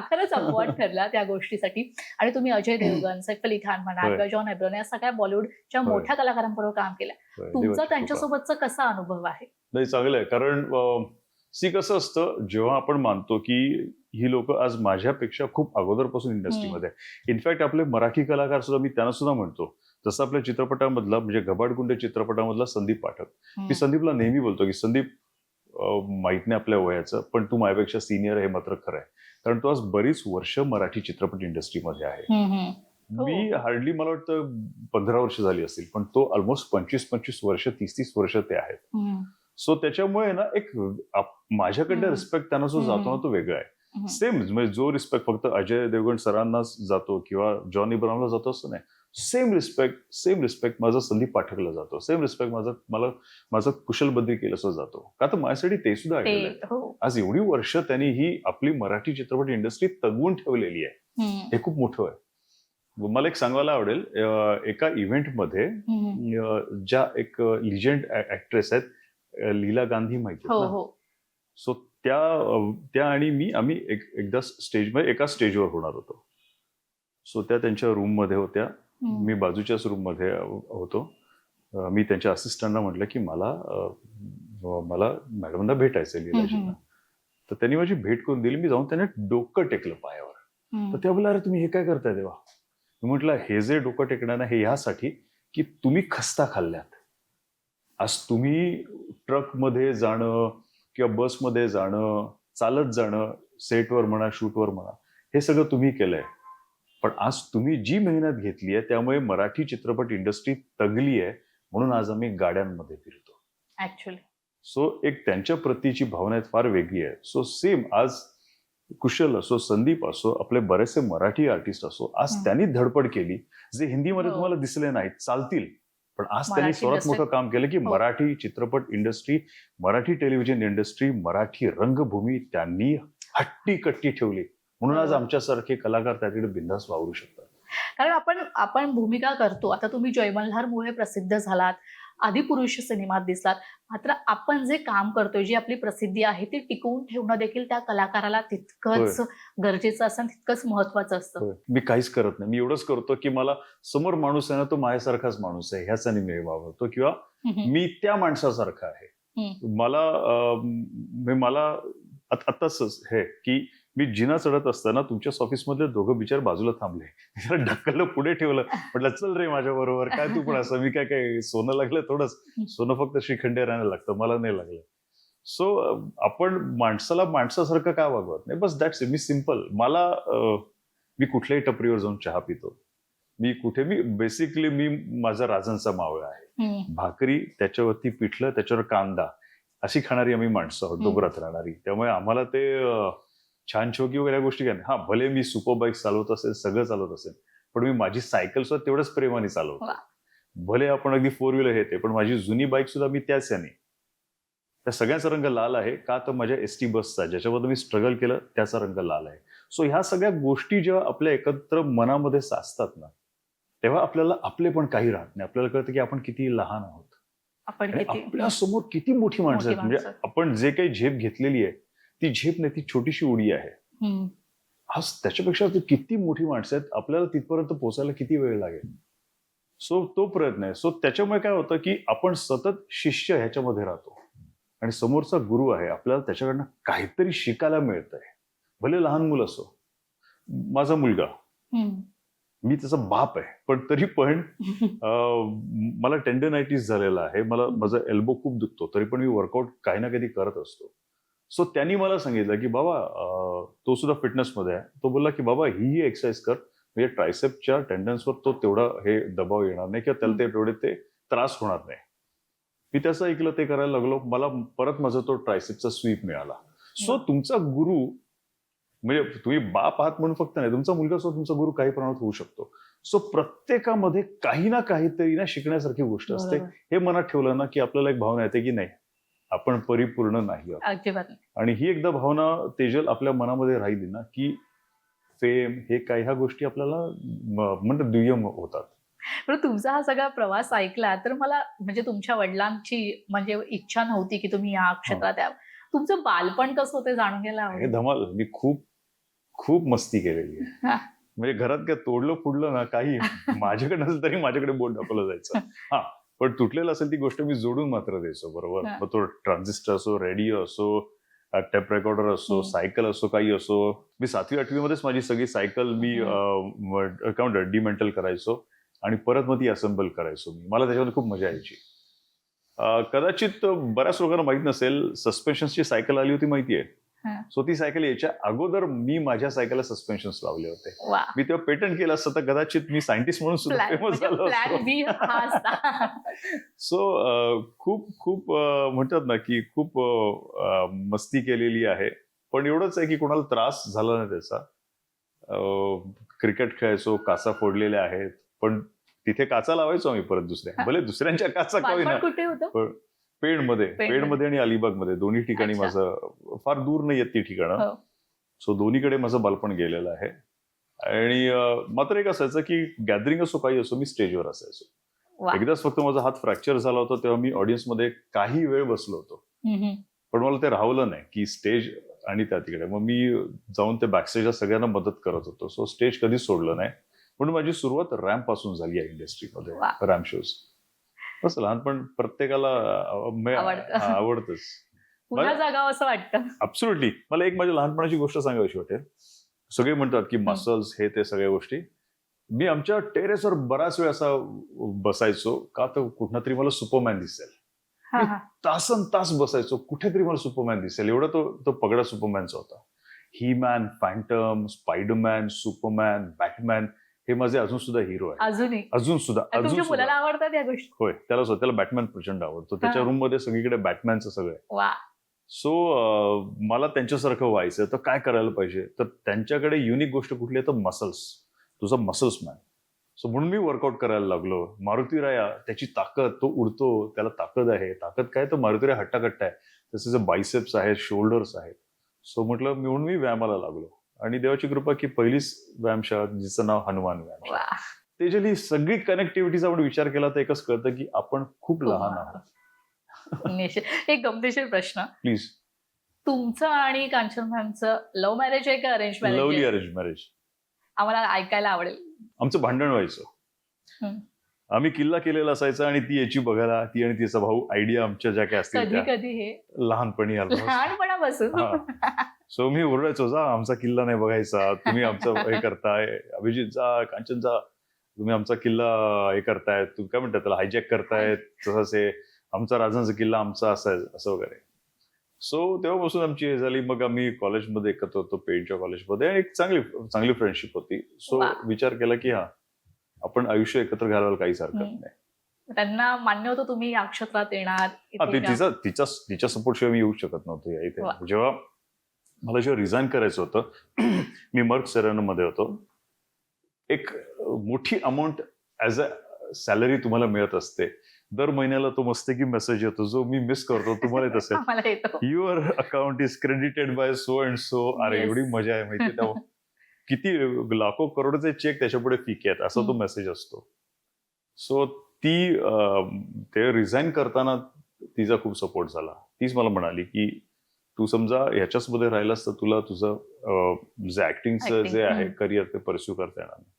खरंच अपवाद ठरला त्या गोष्टीसाठी. आणि तुम्ही अजय देवगण, सैफ अली खान म्हणा किंवा जॉन अब्राहम या सगळ्या बॉलिवूडच्या मोठ्या कलाकारांबरोबर काम केलं. तुमचा त्यांच्यासोबतचा कसा अनुभव आहे? नाही, चांगलं आहे. कारण कसं असतं, जेव्हा आपण मानतो की ही लोक आज माझ्यापेक्षा खूप अगोदरपासून इंडस्ट्रीमध्ये, इनफॅक्ट आपले मराठी कलाकार सुद्धा मी त्यांना सुद्धा म्हणतो, जसं आपल्या चित्रपटामधला म्हणजे घबाडकुंडे चित्रपटामधला संदीप पाठक. मी संदीपला नेहमी बोलतो की संदीप, माहित नाही आपल्या वयाचं, पण तू माझ्यापेक्षा सिनियर आहे, मात्र खरं आहे. कारण तो आज बरीच वर्ष मराठी चित्रपट इंडस्ट्रीमध्ये आहे. मी हार्डली मला वाटतं 15 वर्ष झाली असतील, पण तो ऑलमोस्ट 25 वर्ष, 30 वर्ष ते आहेत. सो त्याच्यामुळे ना एक माझ्याकडे रिस्पेक्ट त्यांना जो जातो ना तो वेगळा आहे. सेम म्हणजे जो रिस्पेक्ट फक्त अजय देवगण सरांनाच जातो किंवा जॉन इब्राहिमला जातो असं नाही. सेम रिस्पेक्ट माझा संदीप पाठकला जातो. सेम रिस्पेक्ट माझा कुशल बद्री केलं जातो. का तर माझ्यासाठी ते सुद्धा ऐकलंय. आज एवढी वर्ष त्यांनी ही आपली मराठी चित्रपट इंडस्ट्री तगवून ठेवलेली आहे. हे खूप मोठं आहे. मला एक सांगायला आवडेल, एका इव्हेंटमध्ये ज्या एक लिजेंड ऍक्ट्रेस आहेत, लीला गांधी माहिती आहे ना, सो त्या आणि आम्ही एकदा एका स्टेजवर होणार होतो. सो त्या त्यांच्या रूम मध्ये होत्या, मी बाजूच्याच रूम मध्ये होतो. मी त्यांच्या असिस्टंटला म्हटलं की मला मॅडमना भेटायचंय, लीलाजींना. तर त्यांनी माझी भेट करून दिली. मी जाऊन त्यांना डोकं टेकलं पायावर. तर त्या बोलला, अरे तुम्ही हे काय करताय तेव्हा? मी म्हटलं, हे जे डोकं टेकणं हे यासाठी की तुम्ही खस्ता खाल्ल्यात. आज तुम्ही ट्रकमध्ये जाणं किंवा बसमध्ये जाणं, चालत जाणं, सेटवर म्हणा, शूटवर म्हणा, हे सगळं तुम्ही केलंय. पण आज तुम्ही जी मेहनत घेतली आहे त्यामुळे मराठी चित्रपट इंडस्ट्री तगली आहे, म्हणून आज आम्ही गाड्यांमध्ये फिरतो. ऍक्च्युअली सो एक त्यांच्या प्रतीची भावना फार वेगळी आहे. सो सेम आज कुशल असो, संदीप असो, आपले बरेचसे मराठी आर्टिस्ट असो, आज त्यांनी धडपड केली जे हिंदीमध्ये तुम्हाला दिसले नाहीत, चालतील, पण आज त्यांनी सर्वात मोठं काम केलं की मराठी चित्रपट industry, Marathi television industry, Marathi रंगभूमी त्यांनी हट्टी कट्टी ठेवली. म्हणून आज आमच्यासारखे कलाकार त्याकडे बिंदास वावरू शकतात. कारण आपण भूमिका करतो. आता तुम्ही जय मल्हारमुळे प्रसिद्ध झालात, आदिपुरुष सिनेमात दिसलात, मात्र आपण जे काम करतोय, जी आपली प्रसिद्धी आहे ती टिकवून ठेवणं देखील त्या कलाकाराला तितकंच गरजेचं असतं, तितकंच महत्वाचं असतं. मी काहीच करत नाही. मी एवढंच करतो की मला समोर माणूस आहे ना, तो माझ्यासारखाच माणूस आहे ह्याचाने मी वावरतो, किंवा मी त्या माणसासारखा आहे. मला आताच हे की मी जिना चढत असताना तुमच्याच ऑफिसमधले दोघं बिचार बाजूला थांबले. जरा ढकललं, पुढे ठेवलं, म्हटलं चल रे माझ्या बरोबर. काय तू पण असं? मी काय सोनं लागलं थोडंच. सोनं फक्त श्रीखंडे राहायला लागतं, मला नाही लागलं. सो आपण माणसाला माणसासारखं का वागवत नाही, बस दॅट्स इट. मी सिम्पल. मी कुठल्याही टपरीवर जाऊन चहा पितो. मी बेसिकली माझा राजांचा मावळा आहे. भाकरी, त्याच्यावरती पिठलं, त्याच्यावर कांदा, अशी खाणारी आम्ही माणसं आहोत, डोंगरात राहणारी. त्यामुळे आम्हाला ते छान शौकी वगैरे गोष्टी काय नाही. हा, भले मी सुपर बाईक चालवत असेल, सगळं चालवत असेल, पण मी माझी सायकल सुद्धा तेवढंच प्रेमाने चालवतो. वा. भले आपण अगदी 4 व्हीलर हे ते, पण माझी जुनी बाईक सुद्धा मी त्याच याने. त्या सगळ्याचा रंग लाल आहे का, तर माझ्या एसटी बसचा ज्याच्याबद्दल मी स्ट्रगल केलं त्याचा रंग लाल आहे. सो ह्या सगळ्या गोष्टी जेव्हा आपल्या एकत्र मनामध्ये साचतात ना, तेव्हा आपल्याला आपले पण काही राहत नाही. आपल्याला कळतं की आपण किती लहान आहोत आपण आणि किती आपल्या समोर किती मोठी माणसं आहेत. म्हणजे आपण जे काही झेप घेतलेली आहे ती झेप नाही, ती छोटीशी उडी आहे. हम्म. हा, त्याच्यापेक्षा ती किती मोठी माणसं आहेत, आपल्याला तिथपर्यंत पोहोचायला किती वेळ लागेल. सो तो प्रयत्न आहे. सो त्याच्यामुळे काय होतं की आपण सतत शिष्य ह्याच्यामध्ये राहतो आणि समोरचा गुरु आहे, आपल्याला त्याच्याकडनं काहीतरी शिकायला मिळतंय. भले लहान मुलं असो. माझा मुलगा, हम्म. मी त्याचा बाप आहे, पण तरी पण मला टेंडनायटिस झालेला आहे, मला माझा एल्बो खूप दुखतो, तरी पण मी वर्कआउट काही ना कधी करत असतो. सो त्यांनी मला सांगितलं की बाबा, तो सुद्धा फिटनेसमध्ये आहे, तो बोलला की बाबा ही एक्सरसाइज कर, म्हणजे ट्रायसेपच्या टेंडन्सवर तो तेवढा हे दबाव येणार नाही किंवा त्याला ते तेवढे ते त्रास होणार नाही. मी त्याचं ऐकलं, ते करायला लागलो, मला परत माझा तो ट्रायसेपचा स्वीप मिळाला. सो तुमचा गुरु म्हणजे तुम्ही बाप आहात म्हणून फक्त नाही, तुमचा मुलगा सुद्धा तुमचा गुरु काही प्रमाणात होऊ शकतो. सो प्रत्येकामध्ये काही ना काहीतरी ना शिकण्यासारखी गोष्ट असते. हे मनात ठेवलं ना की आपल्याला एक भावना येते की नाही, आपण परिपूर्ण नाही आहोत. अजिबात नाही. आणि ही एकदा भावना तेजल आपल्या मनामध्ये राहिली ना की फेम हे काही ह्या गोष्टी आपल्याला म्हणतात दुय्यम होतात. पण तुमचा हा सगळा प्रवास ऐकला तर मला म्हणजे तुमच्या वडिलांची म्हणजे इच्छा नव्हती की तुम्ही या क्षेत्रात यावं. तुमचं बालपण कसं होतं जाणून घ्यायला हे आवडेल. धमाल. मी खूप खूप मस्ती केलेली आहे. हा. म्हणजे घरात काय तोडलं फुडलं ना, काही माझ्याकडे नसेल तरी माझ्याकडे बोट दाखवलं जायचं. हा, पण तुटलेलं असेल ती गोष्ट मी जोडून मात्र द्यायचो. बरोबर. हा. मग तो ट्रान्झिस्टर असो, रेडिओ असो, टेप रेकॉर्डर असो, सायकल असो, काही असो. मी 7वी-8वी मध्येच माझी सगळी सायकल मी डिमेंटल करायचो आणि परत मग ती असेंबल करायचो. मला त्याच्यामध्ये खूप मजा यायची. कदाचित बऱ्याच लोकांना माहित नसेल, सस्पेन्शनची सायकल आली होती माहितीये. हा. सो ती सायकल यायच्या अगोदर मी माझ्या सायकलला सस्पेन्शन्स लावले होते. वा. मी तेव्हा पेटंट केलं असतं तर कदाचित मी सायंटिस्ट म्हणून सुद्धा फेमस झालो प्लॅन असतो. बी हा असता. सो खूप खूप म्हणतात ना की खूप मस्ती केलेली आहे. पण एवढंच आहे की कोणाला त्रास झाला नाही त्याचा. क्रिकेट खेळायचो, काचा फोडलेल्या आहेत, पण तिथे काचा लावायचो आम्ही परत दुसऱ्या. भले दुसऱ्यांच्या काचा काही बालपण ना. कुठे होतं. पेणमध्ये आणि अलिबागमध्ये दोन्ही ठिकाणी अच्छा. माझं फार दूर नाही आहेत ती ठिकाणं. हो. सो दोन्हीकडे माझं बालपण गेलेलं आहे. आणि मात्र एक असायचं की गॅदरिंग असो काही असो, मी स्टेजवर असायचो. वा. एकदाच फक्त माझा हात फ्रॅक्चर झाला होता, तेव्हा मी ऑडियन्समध्ये काही वेळ बसलो होतो. हम्म. पण मला ते राहवलं नाही की स्टेज आणि त्या तिकडे. मग मी जाऊन ते बॅकस्टेजला सगळ्यांना मदत करत होतो. सो स्टेज कधीच सोडलं नाही. म्हणून माझी सुरुवात रॅम्प पासून झाली आहे इंडस्ट्रीमध्ये. वा. Ramp shows. बस लहानपण प्रत्येकाला आवडतच. पुन्हा जागावं असं वाटतं. ऍब्सोल्युटली. मला एक माझ्या लहानपणाची गोष्ट सांगायची वाटेल. सगळे म्हणतात की मसल्स हे ते सगळ्या गोष्टी. मी आमच्या टेरेसवर बराच वेळ असा बसायचो का, तर कुठं तरी मला सुपरमॅन दिसेल. हा, हा. तासन तास बसायचो, कुठेतरी मला सुपरमॅन दिसेल. एवढा तो पगडा सुपरमॅनचा होता. He Man, Phantom, Spiderman, Superman, Batman हे माझे अजून सुद्धा हिरो आहे. अजूनही अजून सुद्धा. तुमच्या मुलाला आवडतात या गोष्टी. होय, त्याला बॅटमॅन प्रचंड आवडतो. त्याच्या रूम मध्ये सगळीकडे बॅटमॅनचं सगळं आहे. वा. सो मला त्यांच्यासारखं व्हायचं तर काय करायला पाहिजे, तर त्यांच्याकडे युनिक गोष्ट कुठली आहे तर मसल्स. तुझा मसल्स मॅन. सो म्हणून मी वर्कआउट करायला लागलो. मारुती राया, त्याची ताकद, तो उडतो, त्याला ताकद आहे. ताकद काय, तर मारुती राया हट्टाकट्टा आहे. त्याचे जे बायसेप्स आहेत, शोल्डर्स आहेत. सो म्हटलं म्हणून मी व्यायामाला लागलो. आणि देवाची कृपा की पहिलीच व्यायामशाळा जिचं नाव हनुमान व्यायामशाळा. त्याची ही सगळी कनेक्टिव्हिटीचा आपण विचार केला तर एकच कळतं की आपण खूप लहान आहोत. एक गमतीशीर प्रश्न. प्लीज. तुमचं आणि कांचन मॅमचं लव्ह मॅरेज आहे का arrange marriage? Lovely arrange marriage. आम्हाला ऐकायला आवडेल. आमचं भांडण व्हायचं. आम्ही किल्ला केलेला असायचा आणि ती याची बघायला, ती आणि तिचा भाऊ आयडिया आमच्या ज्या काही असतील कधी कधी हे लहानपणी लहानपणापासून. सो मी ओरडायचो, जा आमचा किल्ला नाही बघायचा, तुम्ही आमचं हे करताय, अभिजित जा, कांचन जा, तुम्ही आमचा किल्ला हे करतायत, तुम्ही काय म्हणतात त्याला हायजॅक करतायत, तसंच आहे आमचा राजांचा किल्ला आमचा असं वगैरे. सो तेव्हापासून आमची हे झाली. मग आम्ही कॉलेजमध्ये एकत्र होतो, पेडच्या कॉलेजमध्ये, आणि एक चांगली फ्रेंडशिप होती. सो विचार केला की आपण आयुष्य एकत्र घालवायला काहीच हरकत नाही. त्यांना मान्य होतं तुम्ही या क्षेत्रात येणार? तिच्या सपोर्ट शिवाय मी येऊ शकत नव्हतो या इथे. जेव्हा मला जेव्हा रिझाईन करायचं होतं मी मर्क सेरेनामध्ये होतो. एक मोठी अमाऊंट ऍज अ सॅलरी तुम्हाला मिळत असते. दर महिन्याला तो मस्तकी मेसेज येतो जो मी मिस करतो. तुम्हाला येत असेल, मला येतो. Your account is credited bye so and so. अरे Yes. एवढी मजा आहे माहिती तेव्हा. किती लाखो करोडचे चेक त्याच्यापुढे फिके आहेत असा तो मेसेज असतो. सो ते रिझाईन करताना तिचा खूप सपोर्ट झाला. तीच मला म्हणाली की तू समजा ह्याच्याच मध्ये राहिलास तर तुला तुझं जे ऍक्टिंगचं जे आहे करिअर ते परस्यू करता येणार नाही.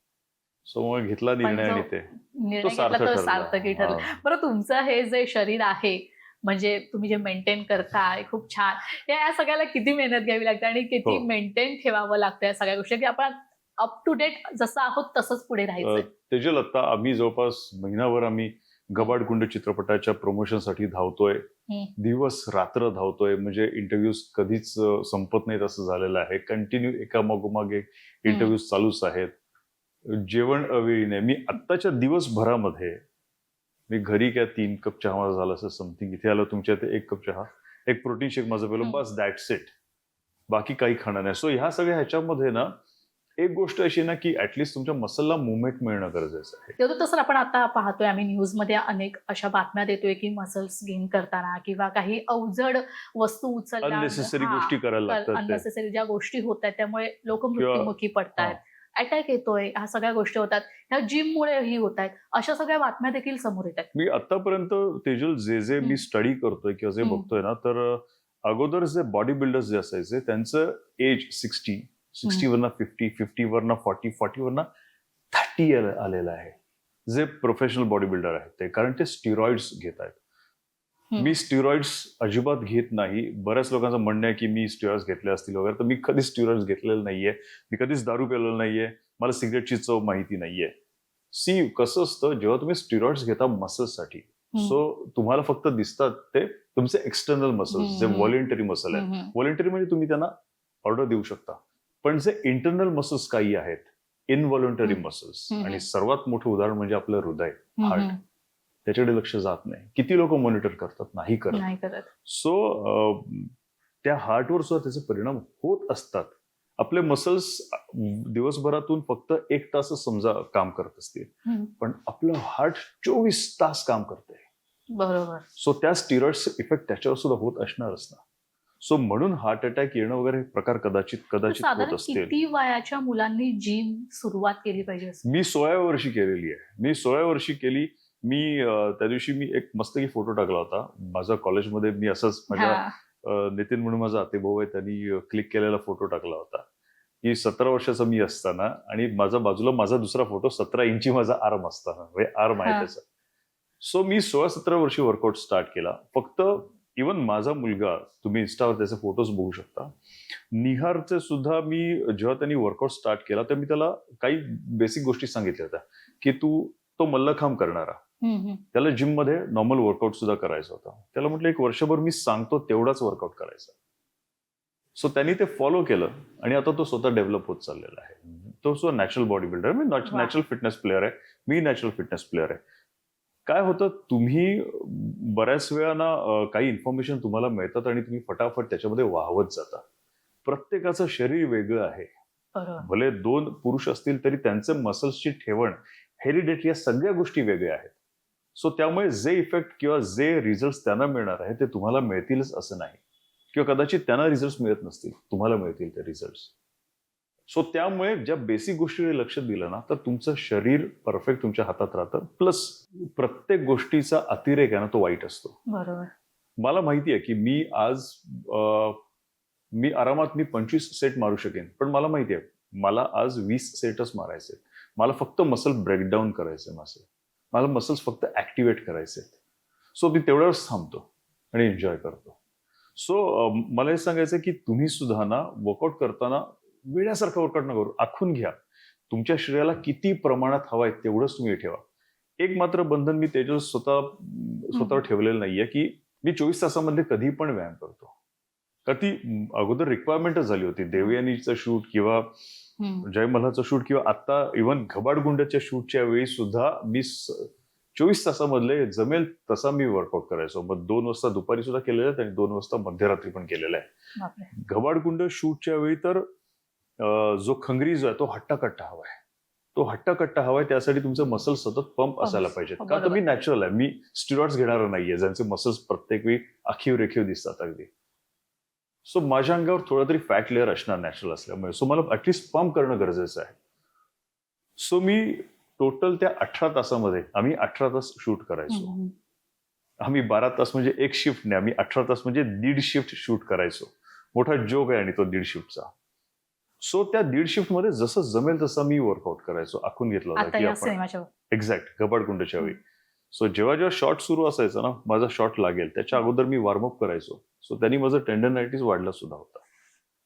सो मग घेतला निर्णय आणि ते निर्णय घेतला तो सार्थकी ठरला. बरं, तुमचं हे जे शरीर आहे म्हणजे तुम्ही जे मेंटेन करताय खूप छान. या सगळ्याला किती मेहनत घ्यावी लागते आणि किती मेंटेन ठेवावं लागतं या सगळ्या गोष्टी की आपण अप टू डेट जसं आहोत तसंच पुढे राहायचं. तेजल, आता आम्ही जवळपास महिनाभर आम्ही घबाडकुंड चित्रपटाच्या प्रमोशनसाठी धावतोय. दिवस रात्र धावतोय. म्हणजे इंटरव्ह्यूज कधीच संपत नाहीत असं झालेलं आहे. कंटिन्यू एका मागोमाग एक इंटरव्ह्यूज चालूच आहेत. जेवण अवेळी नाही. मी आत्ताच्या दिवसभरामध्ये मी घरी काय 3 कप चहा माझा झाला असं समथिंग. इथे आलं तुमच्या इथे 1 कप चहा, एक प्रोटीन शेक माझं पेलो, बस दॅट्स इट. बाकी काही खाणं नाही. सो ह्या सगळ्या ह्याच्यामध्ये ना एक गोष्ट अशी ना की ऍटलिस्ट तुमच्या मसलला मुवमेंट मिळणं गरजेचं आहे. तसं आपण आता पाहतोय, आम्ही न्यूजमध्ये अनेक अशा बातम्या देतोय की मसल्स गेन करताना किंवा काही अवजड वस्तू उचलल्या, अननेसेसरी गोष्टी करायला लागतात. अननेसेसरी ज्या गोष्टी होत आहेत त्यामुळे लोक मृत्युमुखी पडतायत, अटॅक येतोय, ह्या सगळ्या गोष्टी होतात, ह्या जिममुळे ही होत आहेत, अशा सगळ्या बातम्या देखील समोर येत आहेत. मी आतापर्यंत तेजल जे मी स्टडी करतोय किंवा जे बघतोय ना, तर अगोदर जे बॉडी बिल्डर्स जे असायचे त्यांचं एज 60 वरनं 50 वरनं 40 वरनं 30 आलेलं आहे. जे प्रोफेशनल बॉडी बिल्डर आहेत ते, कारण ते स्टिरॉइड्स घेत आहेत. मी स्टिरॉइड्स अजिबात घेत नाही. बऱ्याच लोकांचं म्हणणं आहे की मी स्टिरॉइड्स घेतले असतील वगैरे, तर मी कधीच स्टिरॉइड्स घेतलेलं नाहीये. मी कधीच दारू प्यालेलं नाहीये. मला सिगरेटची चव माहिती नाहीये. कसं असतं, जेव्हा तुम्ही स्टिरॉइड्स घेता मसल्ससाठी, सो तुम्हाला फक्त दिसतात ते तुमचे एक्सटर्नल मसल्स जे व्हॉलेंटरी मसल आहेत. व्हॉलेंटरी म्हणजे तुम्ही त्यांना ऑर्डर देऊ शकता. पण जे इंटरनल मसल्स काही आहेत, इनव्हॉलंटरी मसल्स, आणि सर्वात मोठं उदाहरण म्हणजे आपलं हृदय, हार्ट, त्याच्याकडे लक्ष जात नाही. किती लोक मॉनिटर करतात? नाही करत. सो त्या हार्टवर सुद्धा त्याचे परिणाम होत असतात. आपले मसल्स दिवसभरातून फक्त 1 तास समजा काम करत असतील, पण आपलं हार्ट 24 तास काम करतंय. बरोबर. सो त्या स्टिरॉइड्स इफेक्ट त्याच्यावर सुद्धा होत असणारच ना. सो म्हणून हार्ट अटॅक येणं वगैरे प्रकार कदाचित होत असतील. किती वयाच्या मुलांनी जिम सुरुवात केली पाहिजे? मी 16व्या वर्षी केलेली आहे. मी 16व्या वर्षी केली. मी त्या दिवशी मी एक मस्तकी फोटो टाकला होता माझ्या कॉलेजमध्ये. मी असंच माझ्या नितीन म्हणून माझा आतेभाऊ आहे, त्यांनी क्लिक केलेला फोटो टाकला होता की 17 वर्षाचा मी असताना, आणि माझ्या बाजूला माझा दुसरा फोटो 17 इंची माझा आर्म असताना, म्हणजे आर्म आहे त्याचा. सो मी 16-17 वर्षी वर्कआउट स्टार्ट केला. फक्त इवन माझा मुलगा, तुम्ही इन्स्टावर त्याचे फोटोज बघू शकता, निहारचे सुद्धा, मी जेव्हा त्यांनी वर्कआउट स्टार्ट केला तर मी त्याला काही बेसिक गोष्टी सांगितल्या होत्या की तो मल्लखांब करणारा, त्याला जिम मध्ये नॉर्मल वर्कआउट सुद्धा करायचा होता. त्याला म्हटलं 1 वर्षभर मी सांगतो तेवढाच वर्कआउट करायचा. सो त्यांनी ते फॉलो केलं आणि आता तो स्वतः डेव्हलप होत चाललेला आहे. तो सुद्धा नॅचरल बॉडी बिल्डर. मी नॅचरल फिटनेस प्लेअर आहे. मी नॅचरल फिटनेस प्लेअर आहे. काय होतं, तुम्ही बऱ्याच वेळा ना काही इन्फॉर्मेशन तुम्हाला मिळतात आणि तुम्ही फटाफट त्याच्यामध्ये वाहवत जाता. प्रत्येकाचं शरीर वेगळं आहे. भले 2 पुरुष असतील तरी त्यांचे मसल्सची ठेवण, हेरिडेटरी, या सगळ्या गोष्टी वेगळ्या आहेत. सो त्यामुळे जे इफेक्ट किंवा जे रिझल्ट त्यांना मिळणार आहे ते तुम्हाला मिळतीलच असं नाही, किंवा कदाचित त्यांना रिझल्ट मिळत नसतील, तुम्हाला मिळतील ते रिझल्ट. सो त्यामुळे ज्या बेसिक गोष्टीकडे लक्ष दिलं ना, तर तुमचं शरीर परफेक्ट तुमच्या हातात राहतं. प्लस प्रत्येक गोष्टीचा अतिरेक आहे ना, तो वाईट असतो. बरोबर. मला माहिती आहे की मी आरामात 25 सेट मारू शकेन, पण मला माहिती आहे मला आज 20 सेटच मारायचे. मला फक्त मसल ब्रेकडाऊन करायचे. मला मसल्स फक्त ऍक्टिव्हेट करायचे. सो मी तेवढ्यावरच थांबतो आणि एन्जॉय करतो. सो मला हे सांगायचं की तुम्ही सुद्धा ना वर्कआउट करताना वेड्यासारखं वर्कआउट न करू, आखून घ्या. तुमच्या शरीराला किती प्रमाणात हवं आहे तेवढंच तुम्ही ठेवा. एक मात्र बंधन मी त्याच्यावर स्वतःवर ठेवलेलं नाहीये की मी 24 तासामध्ये कधी पण व्यायाम करतो. का ती अगोदर रिक्वायरमेंटच झाली होती. देवयानीचं शूट किंवा जय मल्हारचं शूट किंवा आता इव्हन घबाडगुंडच्या शूटच्या वेळी सुद्धा मी 24 तासामधले जमेल तसा मी वर्कआउट करायचो. मग 2 वाजता दुपारी सुद्धा केलेलं आहे आणि 2 वाजता मध्यरात्री पण केलेलं आहे. बापरे. घबाडकुंड शूटच्या वेळी तर जो खंगरी जो आहे तो हट्टाकट्टा हवाय. तो हट्टाकट्टा हवाय, त्यासाठी तुमचे मसल सतत पंप असायला पाहिजेत. का तर मी नॅचरल आहे, मी स्टिरॉइड्स घेणार नाहीये ज्यांचे मसल्स प्रत्येक वेळी आखीव रेखीव दिसतात अगदी. सो माझ्या अंगावर थोडा तरी फॅट लेअर असणार नॅचरल असल्यामुळे. सो मला ऍटलिस्ट पंप करणं गरजेचं आहे. सो मी टोटल त्या 18 तासामध्ये आम्ही 18 तास शूट करायचो. आम्ही 12 तास म्हणजे एक शिफ्ट नाही, आम्ही 18 तास म्हणजे 1.5 शिफ्ट शूट करायचो. मोठा जोक आहे आणि तो 1.5 शिफ्टचा. सो त्या 1.5 शिफ्ट मध्ये जसं जमेल तसं मी वर्कआउट करायचो. आखून घेतला होता की आपण एक्झॅक्ट घबाडकुंडच्या वेळी. सो जेव्हा जेव्हा शॉट सुरू असायचा ना, माझा शॉट लागेल त्याच्या अगोदर मी वॉर्मअप करायचो. सो त्यांनी माझं टेंडनायटिस वाढला सुद्धा होता.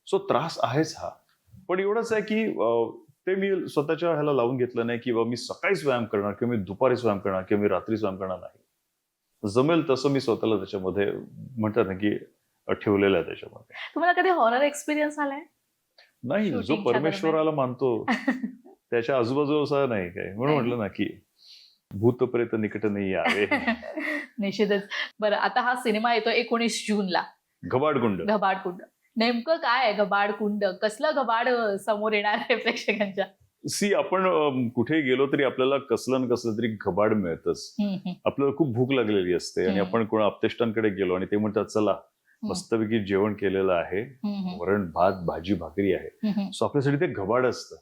सो त्रास आहेच हा. पण एवढंच आहे की ते मी स्वतःच्या ह्याला लावून घेतलं नाही की मी सकाळीच व्यायाम करणार किंवा मी दुपारीच व्यायाम करणार किंवा मी रात्रीच व्यायाम करणार नाही. जमेल तसं मी स्वतःला त्याच्यामध्ये म्हणतात ना की ठेवलेलं आहे त्याच्यामध्ये. तुम्हाला कधी हॉरर एक्सपिरियन्स आलाय? नाही, जो परमेश्वराला मानतो त्याच्या आजूबाजू असा नाही काय. म्हणून म्हटलं ना की भूत प्रेत निकट नाही यावे. निश्चितच. बरं, आता हा सिनेमा येतो 19 जूनला, घबाडकुंड. घबाडकुंड. नेमकं काय आहे घबाडकुंड? कसलं घबाड समोर येणार आहे प्रेक्षकांच्या? आपण कुठे गेलो तरी आपल्याला कसलं ना कसलं तरी घबाड मिळतच. आपल्याला खूप भूक लागलेली असते आणि आपण कोणा आप्तेष्टांकडे गेलो आणि ते म्हणतात चला मस्तपैकी जेवण केलेलं आहे, वरण भात भाजी भाकरी आहे. सो आपल्यासाठी ते घबाड असतं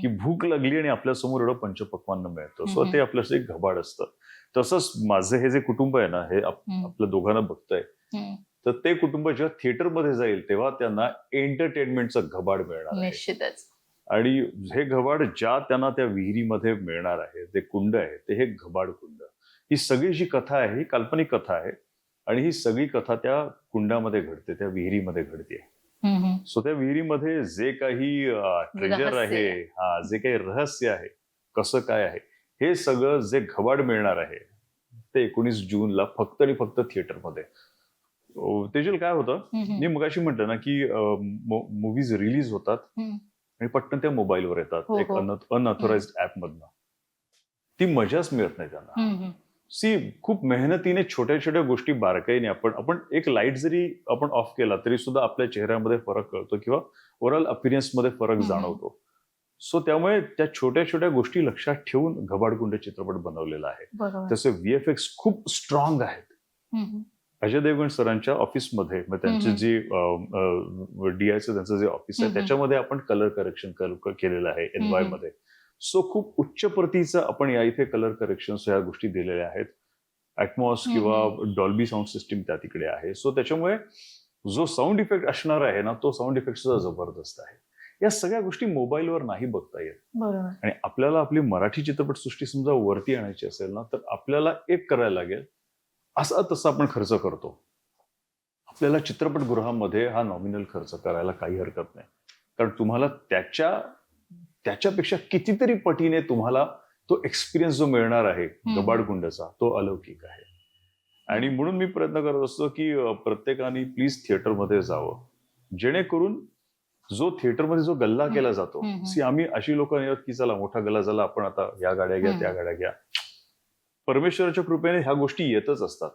की भूक लागली आणि आपल्या समोर एवढं पंचपक्वान्न मिळतं. सो ते आपल्यासाठी घबाड असतं. तसंच माझं हे जे कुटुंब आहे ना, हे आपल्या दोघांना बघतंय, तर ते कुटुंब जेव्हा थिएटरमध्ये जाईल तेव्हा त्यांना एंटरटेनमेंटचं घबाड मिळणार आहे. निश्चितच. आणि हे घबाड ज्या त्यांना त्या विहिरीमध्ये मिळणार आहे, ते कुंड आहे, ते हे घबाड कुंड. ही सगळी जी कथा आहे ही काल्पनिक कथा आहे आणि ही सगळी कथा त्या कुंडामध्ये घडते, त्या विहिरीमध्ये घडते. सो त्या विहिरीमध्ये जे काही ट्रेजर आहे, जे काही रहस्य आहे, कसं काय आहे, हे सगळं जे घबाड मिळणार आहे ते 19 जूनला फक्त आणि फक्त थिएटरमध्ये. तेजल काय होतं, मी मगाशी म्हटलं ना की मूवीज रिलीज होतात आणि पटकन त्या मोबाईलवर येतात एक अनऑथोराइज्ड ऍप मधनं. ती मजाच मिळत नाही त्यांना. खूप मेहनतीने छोट्या छोट्या गोष्टी बारकाईने आपण एक लाईट जरी आपण ऑफ केला तरी सुद्धा आपल्या चेहऱ्यामध्ये फरक कळतो किंवा ओव्हरऑल अपीरियन्स मध्ये फरक जाणवतो. सो त्यामुळे त्या छोट्या छोट्या गोष्टी लक्षात ठेवून घबाडकुंड चित्रपट बनवलेला आहे. तसे VFX खूप स्ट्रॉंग आहेत. अजय देवगण सरांच्या ऑफिसमध्ये त्यांचे जे DIचं त्यांचं जे ऑफिस आहे त्याच्यामध्ये आपण कलर करेक्शन केलेलं आहे NY मध्ये. सो खूप उच्च प्रतीचं आपण या इथे कलर करेक्शन ह्या गोष्टी दिलेल्या आहेत. ॲटमॉस किंवा डॉल्बी साऊंड सिस्टीम त्या तिकडे आहे. सो त्याच्यामुळे जो साऊंड इफेक्ट असणार आहे ना, तो साऊंड इफेक्ट सुद्धा जबरदस्त आहे. या सगळ्या गोष्टी मोबाईलवर नाही बघता येत. आणि आपल्याला आपली मराठी चित्रपटसृष्टी समजा वरती आणायची असेल ना, तर आपल्याला एक करायला लागेल, असा तसा आपण खर्च करतो. आपल्याला चित्रपटगृहामध्ये हा नॉमिनल खर्च करायला काही हरकत नाही, कारण तुम्हाला त्याच्यापेक्षा कितीतरी पटीने तुम्हाला तो एक्सपिरियन्स जो मिळणार आहे घबाडकुंडचा, तो अलौकिक आहे. आणि म्हणून मी प्रयत्न करत असतो की प्रत्येकाने प्लीज थिएटरमध्ये जावं, जेणेकरून जो थिएटरमध्ये जो गल्ला केला जातो, आम्ही अशी लोक नाही की चला मोठा गल्ला झाला, आपण आता या गाड्या घ्या त्या गाड्या घ्या. परमेश्वराच्या कृपेने ह्या गोष्टी येतच असतात,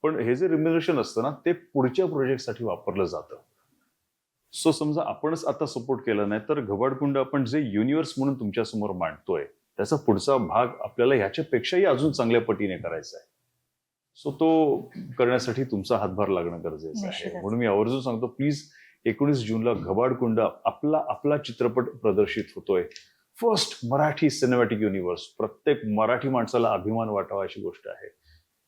पण हे जे रिम्युनरेशन असतं ना, ते पुढच्या प्रोजेक्टसाठी वापरलं जातं. सो समजा आपणच आता सपोर्ट केला नाही तर घबाडकुंड आपण जे युनिव्हर्स म्हणून तुमच्या समोर मांडतोय त्याचा पुढचा भाग आपल्याला ह्याच्यापेक्षाही अजून चांगल्या पटीने करायचा आहे. सो तो करण्यासाठी तुमचा हातभार लागणं गरजेचं आहे. म्हणून मी आवर्जून सांगतो, प्लीज 19 जूनला घबाडकुंड आपला चित्रपट प्रदर्शित होतोय. First Marathi cinematic universe. प्रत्येक मराठी माणसाला अभिमान वाटावा अशी गोष्ट आहे.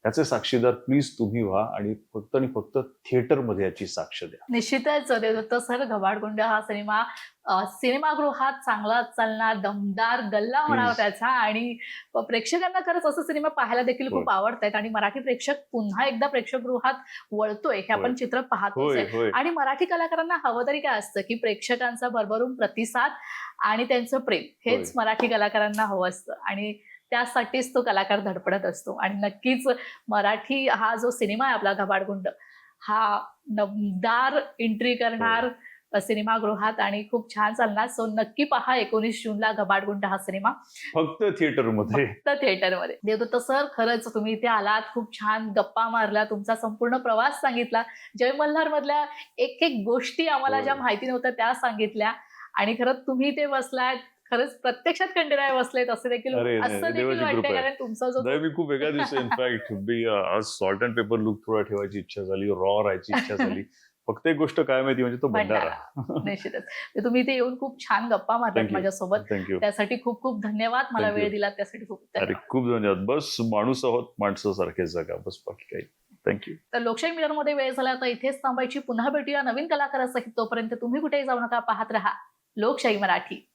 याचे साक्षीदार प्लीज तुम्ही व्हा आणि फक्त थिएटरमध्ये याची साक्ष द्या. निश्चितच सर, घबाडकुंड हा सिनेमागृहात चांगला चालणार दमदार गल्ला होणार त्याचा, आणि प्रेक्षकांना खरंच असं सिनेमा पाहायला देखील खूप आवडतायत आणि मराठी प्रेक्षक पुन्हा एकदा प्रेक्षकगृहात वळतोय हे आपण चित्र पाहतोय. आणि मराठी कलाकारांना हवं तरी काय असतं की प्रेक्षकांचा भरभरून प्रतिसाद आणि त्यांचं प्रेम हेच मराठी कलाकारांना हवं असतं आणि त्यासाठीच तो कलाकार धडपडत असतो. आणि नक्कीच मराठी हा जो सिनेमा आहे आपला घबाडकुंड, हा दमदार एंट्री करणार, सिनेमागृहात आणि खूप छान चालणार. सो नक्की पहा 19 जूनला घबाडगुंड हा सिनेमा फक्त थिएटरमध्ये. फक्त थिएटरमध्ये. देवदत्त सर, खरंच तुम्ही इथे आलात, खूप छान गप्पा मारल्या, तुमचा संपूर्ण प्रवास सांगितला. जय मल्हार मधल्या एक एक गोष्टी आम्हाला ज्या माहिती नव्हत्या त्या सांगितल्या आणि खरंच तुम्ही इथे बसलात, खरंच प्रत्यक्षात खंडेराय बसलेत असं देखील वाटतंय, कारण तुमचा जो मी खूप वेगळ्या दिवशी इनफॅक्ट मी आज सॉल्ट अँड पेपर लुक थोडा ठेवायची इच्छा झाली, रॉ राहायची इच्छा झाली. फक्त एक गोष्ट काय माहिती म्हणजे तो भंडारा. निश्चितच. तुम्ही इथे येऊन खूप छान गप्पा मारल्यात माझ्यासोबत. थँक्यू. त्यासाठी खूप खूप धन्यवाद. मला वेळ दिलात त्यासाठी खूप धन्यवाद. खूप धन्यवाद. बस माणूस आहोत, माणसासारखे जगा, बस बाकी काही. थँक्यू. तर लोकशाही मिररमध्ये वेळ झाला तर इथेच थांबायची. पुन्हा भेटूया नवीन कलाकारासहित. तोपर्यंत तुम्ही कुठेही जाऊ नका. पाहत रहा लोकशाही मराठी.